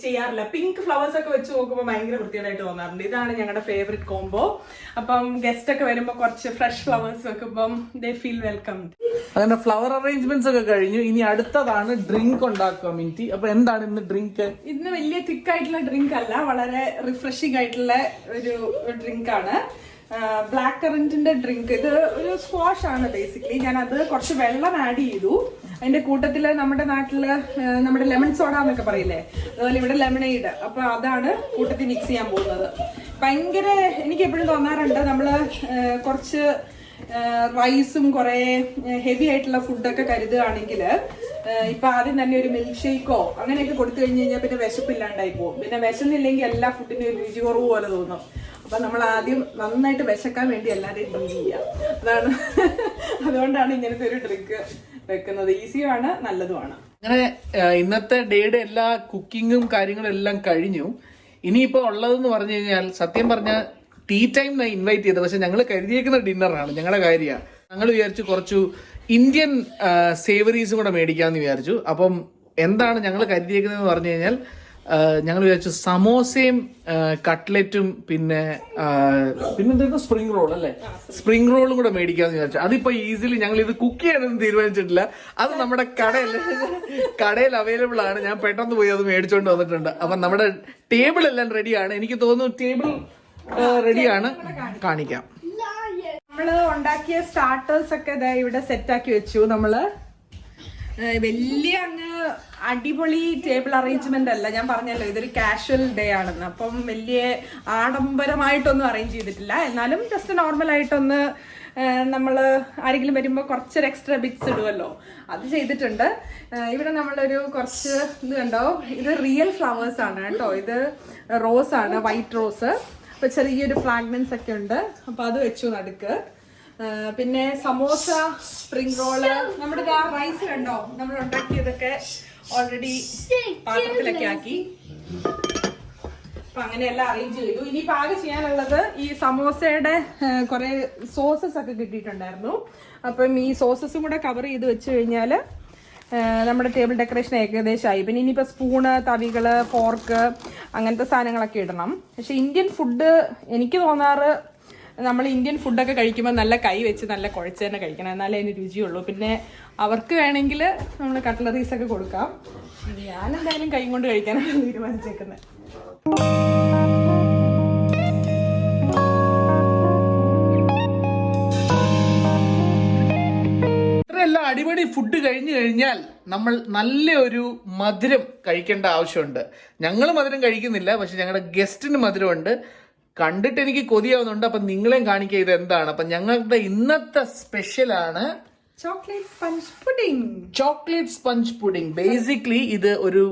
ചെയ്യാറില്ല. പിങ്ക് ഫ്ലവേഴ്സ് ഒക്കെ വെച്ച് നോക്കുമ്പോൾ ഭയങ്കര വൃത്തിയായിട്ട് തോന്നാറുണ്ട്. ഇതാണ് ഞങ്ങളുടെ ഫേവറേറ്റ് കോംബോ. അപ്പം ഗസ്റ്റ് ഒക്കെ വരുമ്പോൾ കുറച്ച് ഫ്രഷ് ഫ്ലവേഴ്സ് വെക്കുമ്പം ദേ ഫീൽ വെൽക്കം. അങ്ങനെ ഫ്ലവർ അറേഞ്ച്മെന്റ്സ് ഒക്കെ കഴിഞ്ഞു. ഇനി അടുത്തതാണ് ഡ്രിങ്ക് ഉണ്ടാക്കുക മിനിറ്റ്. അപ്പൊ എന്താണ് ഇന്ന് ഡ്രിങ്ക്? ഇന്ന് വലിയ തിക്ക് ആയിട്ടുള്ള ഡ്രിങ്ക് അല്ല, വളരെ റിഫ്രഷിംഗ് ആയിട്ടുള്ള ഒരു ഡ്രിങ്ക് ആണ്. ബ്ലാക്ക് കറന്റിന്റെ ഡ്രിങ്ക്. ഇത് ഒരു സ്ക്വാഷ് ആണ് ബേസിക്കലി. ഞാൻ അത് കുറച്ച് വെള്ളം ആഡ് ചെയ്തു. അതിന്റെ കൂട്ടത്തില് നമ്മുടെ നാട്ടില് നമ്മുടെ ലെമൺ സോഡ എന്നൊക്കെ പറയില്ലേ, അതുപോലെ ഇവിടെ ലെമണേഡ്. അപ്പൊ അതാണ് കൂട്ടത്തിൽ മിക്സ് ചെയ്യാൻ പോകുന്നത്. ഭയങ്കര എനിക്ക് എപ്പോഴും തോന്നാറുണ്ട് നമ്മള് കുറച്ച് റൈസും കുറെ ഹെവി ആയിട്ടുള്ള ഫുഡൊക്കെ കരുതുകയാണെങ്കിൽ ഇപ്പൊ ആദ്യം തന്നെ ഒരു മിൽക്ക് ഷേക്കോ അങ്ങനെയൊക്കെ കൊടുത്തു കഴിഞ്ഞ് കഴിഞ്ഞാൽ പിന്നെ വിശപ്പില്ലാണ്ടായി പോകും. പിന്നെ വിശന്നില്ലെങ്കിൽ എല്ലാ ഫുഡിനും ഒരു രുചി കുറവ് പോലെ തോന്നും. അപ്പൊ നമ്മൾ ആദ്യം നന്നായിട്ട് വിശക്കാൻ വേണ്ടി എല്ലാവരെയും ഡ്രിങ്ക് ചെയ്യാം. അതുകൊണ്ടാണ് ഇങ്ങനത്തെ ഒരു ഡ്രിങ്ക് വെക്കുന്നത്. ഈസിയുമാണ്, നല്ലതുമാണ്. അങ്ങനെ ഇന്നത്തെ ഡേയുടെ എല്ലാ കുക്കിങ്ങും കാര്യങ്ങളും എല്ലാം കഴിഞ്ഞു. ഇനിയിപ്പോ ഉള്ളതെന്ന് പറഞ്ഞു കഴിഞ്ഞാൽ സത്യം പറഞ്ഞാൽ ടീ ടൈം ഇൻവൈറ്റ് ചെയ്തത്, പക്ഷെ ഞങ്ങൾ കരുതിയേക്കുന്ന ഡിന്നറാണ്. ഞങ്ങളുടെ കാര്യമാണ്. ഞങ്ങൾ വിചാരിച്ചു കുറച്ചു ഇന്ത്യൻ സേവറീസും കൂടെ മേടിക്കാമെന്ന് വിചാരിച്ചു. അപ്പം എന്താണ് ഞങ്ങൾ കരുതിയേക്കുന്നതെന്ന് പറഞ്ഞു കഴിഞ്ഞാൽ ഞങ്ങൾ വിചാരിച്ചു സമോസയും കട്ട്ലറ്റും പിന്നെ എന്തായിരുന്നു സ്പ്രിംഗ് റോൾ അല്ലേ, സ്പ്രിംഗ് റോളും കൂടെ മേടിക്കാമെന്ന് വിചാരിച്ചു. അതിപ്പോ ഈസിലി ഞങ്ങൾ ഇത് കുക്ക് ചെയ്യാനൊന്നും തീരുമാനിച്ചിട്ടില്ല. അത് നമ്മുടെ കടയിൽ അവൈലബിൾ ആണ്. ഞാൻ പെട്ടെന്ന് പോയി അത് മേടിച്ചോണ്ട് വന്നിട്ടുണ്ട്. അപ്പൊ നമ്മുടെ ടേബിൾ എല്ലാം റെഡിയാണ്. എനിക്ക് തോന്നുന്നു ടേബിൾ റെഡിയാണ്. കാണിക്കാം. നമ്മള് ഉണ്ടാക്കിയ സ്റ്റാർട്ടേഴ്സ് ഒക്കെ ഇവിടെ സെറ്റ് ആക്കി വെച്ചു. നമ്മള് വലിയ അങ്ങ് അടിപൊളി ടേബിൾ അറേഞ്ച്മെന്റ് അല്ല. ഞാൻ പറഞ്ഞല്ലോ ഇതൊരു കാഷ്വൽ ഡേ ആണെന്ന്. അപ്പം വലിയ ആഡംബരമായിട്ടൊന്നും അറേഞ്ച് ചെയ്തിട്ടില്ല. എന്നാലും ജസ്റ്റ് നോർമൽ ആയിട്ടൊന്ന് നമ്മള് ആരെങ്കിലും വരുമ്പോ കുറച്ചൊരു എക്സ്ട്രാ ബിറ്റ്സ് ഇടുമല്ലോ, അത് ചെയ്തിട്ടുണ്ട്. ഇവിടെ നമ്മളൊരു കുറച്ച് ഇത് കണ്ടോ, ഇത് റിയൽ ഫ്ലവേഴ്സ് ആണ് കേട്ടോ. ഇത് റോസ് ആണ്, വൈറ്റ് റോസ്. അപ്പൊ ചെറിയൊരു ഫ്രാഗ്നൻസ് ഒക്കെ ഉണ്ട്. അപ്പൊ അത് വെച്ചു നടുക്ക്. പിന്നെ സമോസ, സ്പ്രിംഗ് റോള്, നമ്മുടെ റൈസ് കണ്ടോ നമ്മൾ ഉണ്ടാക്കിയതൊക്കെ ഓൾറെഡി പാത്രത്തിലൊക്കെ ആക്കി. അപ്പൊ അങ്ങനെയെല്ലാം അറേഞ്ച് ചെയ്തു. ഇനി പാകം ചെയ്യാനുള്ളത് ഈ സമോസയുടെ കുറെ സോസസ് ഒക്കെ കിട്ടിയിട്ടുണ്ടായിരുന്നു. അപ്പം ഈ സോസസും കൂടെ കവർ ചെയ്ത് വെച്ച് കഴിഞ്ഞാൽ നമ്മുടെ ടേബിൾ ഡെക്കറേഷൻ ഏകദേശമായി. പിന്നെ ഇനിയിപ്പോൾ സ്പൂണ്, തവികള്, ഫോർക്ക് അങ്ങനത്തെ സാധനങ്ങളൊക്കെ ഇടണം. പക്ഷെ ഇന്ത്യൻ ഫുഡ് എനിക്ക് തോന്നാറ് നമ്മൾ ഇന്ത്യൻ ഫുഡൊക്കെ കഴിക്കുമ്പോൾ നല്ല കൈ വെച്ച് നല്ല കുഴച്ച് തന്നെ കഴിക്കണം, എന്നാലേ അതിന് രുചിയുള്ളൂ. പിന്നെ അവർക്ക് വേണമെങ്കിൽ നമ്മൾ കട്ട്ലറീസ് ഒക്കെ കൊടുക്കാം. ഞാൻ എന്തായാലും കൈ കൊണ്ട് കഴിക്കാനാണ് തീരുമാനിച്ചേക്കുന്നത്. ഇത്രയെല്ലാം അടിപൊളി ഫുഡ് കഴിഞ്ഞു കഴിഞ്ഞാൽ നമ്മൾ നല്ല ഒരു മധുരം കഴിക്കേണ്ട ആവശ്യമുണ്ട്. ഞങ്ങൾ മധുരം കഴിക്കുന്നില്ല, പക്ഷെ ഞങ്ങളുടെ ഗസ്റ്റിന് മധുരമുണ്ട്. കണ്ടിട്ട് എനിക്ക് കൊതിയാവുന്നുണ്ട്. അപ്പൊ നിങ്ങളെയും കാണിക്കുക ഇത് എന്താണ്. അപ്പൊ ഞങ്ങളുടെ ഇന്നത്തെ സ്പെഷ്യലാണ് chocolate sponge pudding. Chocolate sponge pudding. Basically ഇത് ഒരു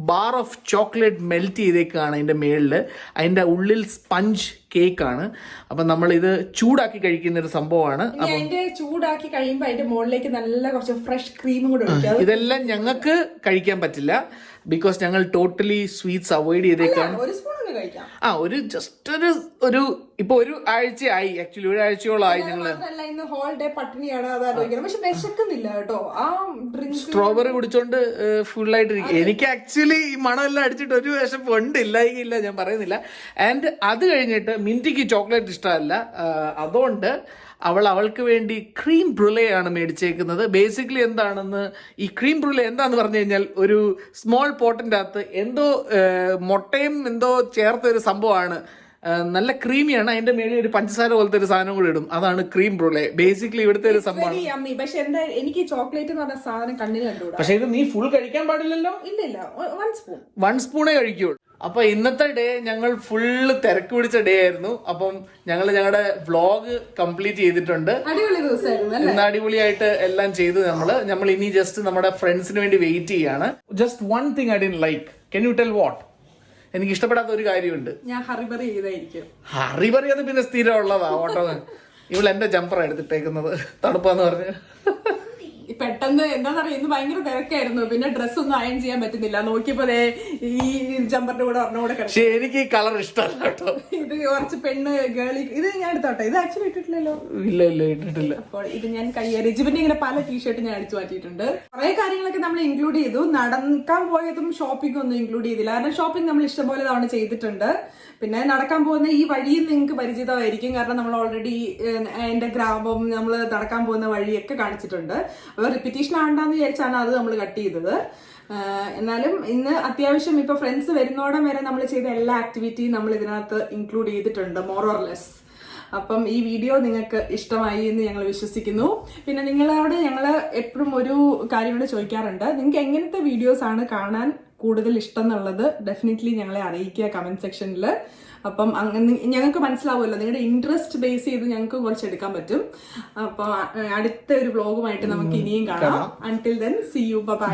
ബാർ ഓഫ് ചോക്ലേറ്റ് മെൽറ്റ് ചെയ്തേക്കാണ് അതിന്റെ മേളില്. അതിന്റെ ഉള്ളിൽ സ്പഞ്ച് കേക്ക് ആണ്. അപ്പൊ നമ്മൾ ഇത് ചൂടാക്കി കഴിക്കുന്ന ഒരു സംഭവമാണ്. അപ്പൊ ചൂടാക്കി കഴിയുമ്പോൾ അതിന്റെ മുകളിലേക്ക് നല്ല കുറച്ച് ഫ്രഷ് ക്രീമും കൂടെ ഒഴിക്കാം. ഇതെല്ലാം ഞങ്ങൾക്ക് കഴിക്കാൻ പറ്റില്ല, ബിക്കോസ് ഞങ്ങൾ ടോട്ടലി സ്വീറ്റ്സ് അവോയ്ഡ് ചെയ്തേക്കാണ്. ഒരു ജസ്റ്റ് ഒരു ഇപ്പൊ ഒരു ആഴ്ചയായി, ആക്ച്വലി ഒരാഴ്ചയോളമായി ഞങ്ങള് ഇന്ന് ഹോൾ ഡേ പട്ടിണിയാണ്. അതാലോചിക്കണം. പക്ഷെ വിശക്കുന്നില്ല കേട്ടോ. ആ ഡ്രിങ്ക് സ്ട്രോബെറി കുടിച്ചോണ്ട് ഫുള്ളായിട്ട് എനിക്ക് ആക്ച്വലി ഈ മണമെല്ലാം അടിച്ചിട്ട് ഒരു വിശപ്പുണ്ട്, ഇല്ല ഞാൻ പറയുന്നില്ല. ആൻഡ് അത് കഴിഞ്ഞിട്ട് മിന്റിക്ക് ചോക്ലേറ്റ് ഇഷ്ടമല്ല. അതുകൊണ്ട് അവൾക്ക് വേണ്ടി ക്രീം ബ്രുലെ ആണ് മേടിച്ചേക്കുന്നത്. ബേസിക്കലി എന്താണെന്ന്, ഈ ക്രീം ബ്രുലെ എന്താന്ന് പറഞ്ഞു കഴിഞ്ഞാൽ ഒരു സ്മോൾ പോട്ടിന്റെ അകത്ത് എന്തോ മുട്ടയും എന്തോ ചേർത്ത ഒരു സംഭവമാണ്. നല്ല ക്രീമിയാണ്. അതിന്റെ മേളിൽ ഒരു പഞ്ചസാര പോലത്തെ ഒരു സാധനം കൂടി ഇടും. അതാണ് ക്രീം ബ്രൂളെ. ബേസിക്കലി ഇവിടുത്തെ ഒരു സംഭവമാണ്. യമ്മി. പക്ഷെ എന്താ എനിക്ക് ചോക്ലേറ്റ് എന്ന് പറഞ്ഞ സാധനം കണ്ണിന് കണ്ടുകൂടാ. പക്ഷെ ഇത് നീ ഫുൾ കഴിക്കാൻ പാടില്ലല്ലോ. ഇല്ല 1 സ്പൂൺ. 1 സ്പൂണേ കഴിക്കുള്ളൂ. അപ്പൊ ഇന്നത്തെ ഡേ ഞങ്ങൾ ഫുള്ള് തിരക്ക് പിടിച്ച ഡേ ആയിരുന്നു. അപ്പം ഞങ്ങൾ ഞങ്ങളുടെ വ്ളോഗ് കംപ്ലീറ്റ് ചെയ്തിട്ടുണ്ട്. അടിപൊളി ദിവസമായിരുന്നു. ഇന്ന് അടിപൊളിയായിട്ട് എല്ലാം ചെയ്തു. നമ്മൾ ഇനി ജസ്റ്റ് നമ്മുടെ ഫ്രണ്ട്സിന് വേണ്ടി വെയിറ്റ് ചെയ്യാണ്. Just one thing I didn't like. Can you tell what? എനിക്ക് ഇഷ്ടപ്പെടാത്ത ഒരു കാര്യമുണ്ട്. ഞാൻ ഹറിബറി ചെയ്തായിരിക്കും. ഹറിബറി അത് പിന്നെ സ്ഥിരം ഉള്ളതാ ഓട്ടോ. ഇവൾ എന്റെ ജമ്പർ എടുത്തിട്ടേക്കുന്നത് തണുപ്പാന്ന് പറഞ്ഞ്. പെട്ടെന്ന് എന്താ പറയാ, ഇന്ന് ഭയങ്കര തിരക്കായിരുന്നു. പിന്നെ ഡ്രസ് ഒന്നും അയൺ ചെയ്യാൻ പറ്റുന്നില്ല. നോക്കിയപ്പോ ഈ ജമ്പറിന്റെ കൂടെ ഒരെണ്ണം കൂടെ കിടക്കും. പക്ഷെ എനിക്ക് ഈ കളർ ഇഷ്ടമല്ല കേട്ടോ. ഇത് കുറച്ച് പെണ്ണ് ഗേളി. ഇത് ഞാൻ എടുത്തോട്ടെ. ഇത് ആക്ച്വലി ഇട്ടിട്ടില്ലല്ലോ. ഇല്ല ഇട്ടിട്ടില്ല. അപ്പോൾ ഇത് ഞാൻ റിജിബിന്റെ ഇങ്ങനെ പല ടീഷർട്ട് ഞാൻ അടിച്ചു മാറ്റിയിട്ടുണ്ട്. കുറെ കാര്യങ്ങളൊക്കെ നമ്മൾ ഇൻക്ലൂഡ് ചെയ്തു. നടക്കാൻ പോയതും ഷോപ്പിംഗ് ഒന്നും ഇൻക്ലൂഡ് ചെയ്തില്ല. കാരണം ഷോപ്പിംഗ് നമ്മൾ ഇഷ്ടംപോലെ തവണ ചെയ്തിട്ടുണ്ട്. പിന്നെ നടക്കാൻ പോകുന്ന ഈ വഴിയും നിങ്ങൾക്ക് പരിചിതമായിരിക്കും. കാരണം നമ്മൾ ഓൾറെഡി എന്റെ ഗ്രാമം, നമ്മൾ നടക്കാൻ പോകുന്ന വഴിയൊക്കെ കാണിച്ചിട്ടുണ്ട്. അപ്പോൾ റിപ്പീറ്റേഷൻ ആവണ്ടെന്ന് വിചാരിച്ചാണ് അത് നമ്മൾ കട്ട് ചെയ്തത്. എന്നാലും ഇന്ന് അത്യാവശ്യം ഇപ്പൊ ഫ്രണ്ട്സ് വരുന്നോടം വരെ നമ്മൾ ചെയ്ത എല്ലാ ആക്ടിവിറ്റിയും നമ്മൾ ഇതിനകത്ത് ഇൻക്ലൂഡ് ചെയ്തിട്ടുണ്ട്, മോർ ഓർ ലെസ്. അപ്പം ഈ വീഡിയോ നിങ്ങൾക്ക് ഇഷ്ടമായി എന്ന് ഞങ്ങൾ വിശ്വസിക്കുന്നു. പിന്നെ നിങ്ങളോട് ഞങ്ങൾ എപ്പോഴും ഒരു കാര്യം കൂടെ ചോദിക്കാറുണ്ട്. നിങ്ങൾക്ക് എങ്ങനത്തെ വീഡിയോസ് ആണ് കാണാൻ കൂടുതൽ ഇഷ്ടം എന്നുള്ളത് ഡെഫിനറ്റ്ലി ഞങ്ങളെ അറിയിക്കുക കമന്റ് സെക്ഷനിൽ. അപ്പം ഞങ്ങൾക്ക് മനസ്സിലാവുമല്ലോ, നിങ്ങളുടെ ഇൻട്രസ്റ്റ് ബേസ് ചെയ്ത് ഞങ്ങൾക്ക് കുറച്ച് എടുക്കാൻ പറ്റും. അപ്പൊ അടുത്ത ഒരു വ്ലോഗുമായിട്ട് നമുക്ക് ഇനിയും കാണാം. Until then see you, bye.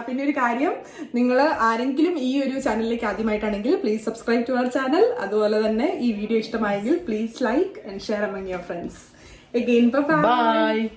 പിന്നെ ഒരു കാര്യം, നിങ്ങൾ ആരെങ്കിലും ഈ ഒരു ചാനലിലേക്ക് ആദ്യമായിട്ടാണെങ്കിൽ please subscribe to our channel. അതുപോലെ തന്നെ ഈ വീഡിയോ ഇഷ്ടമായെങ്കിൽ please like and share among your friends. Again, bye.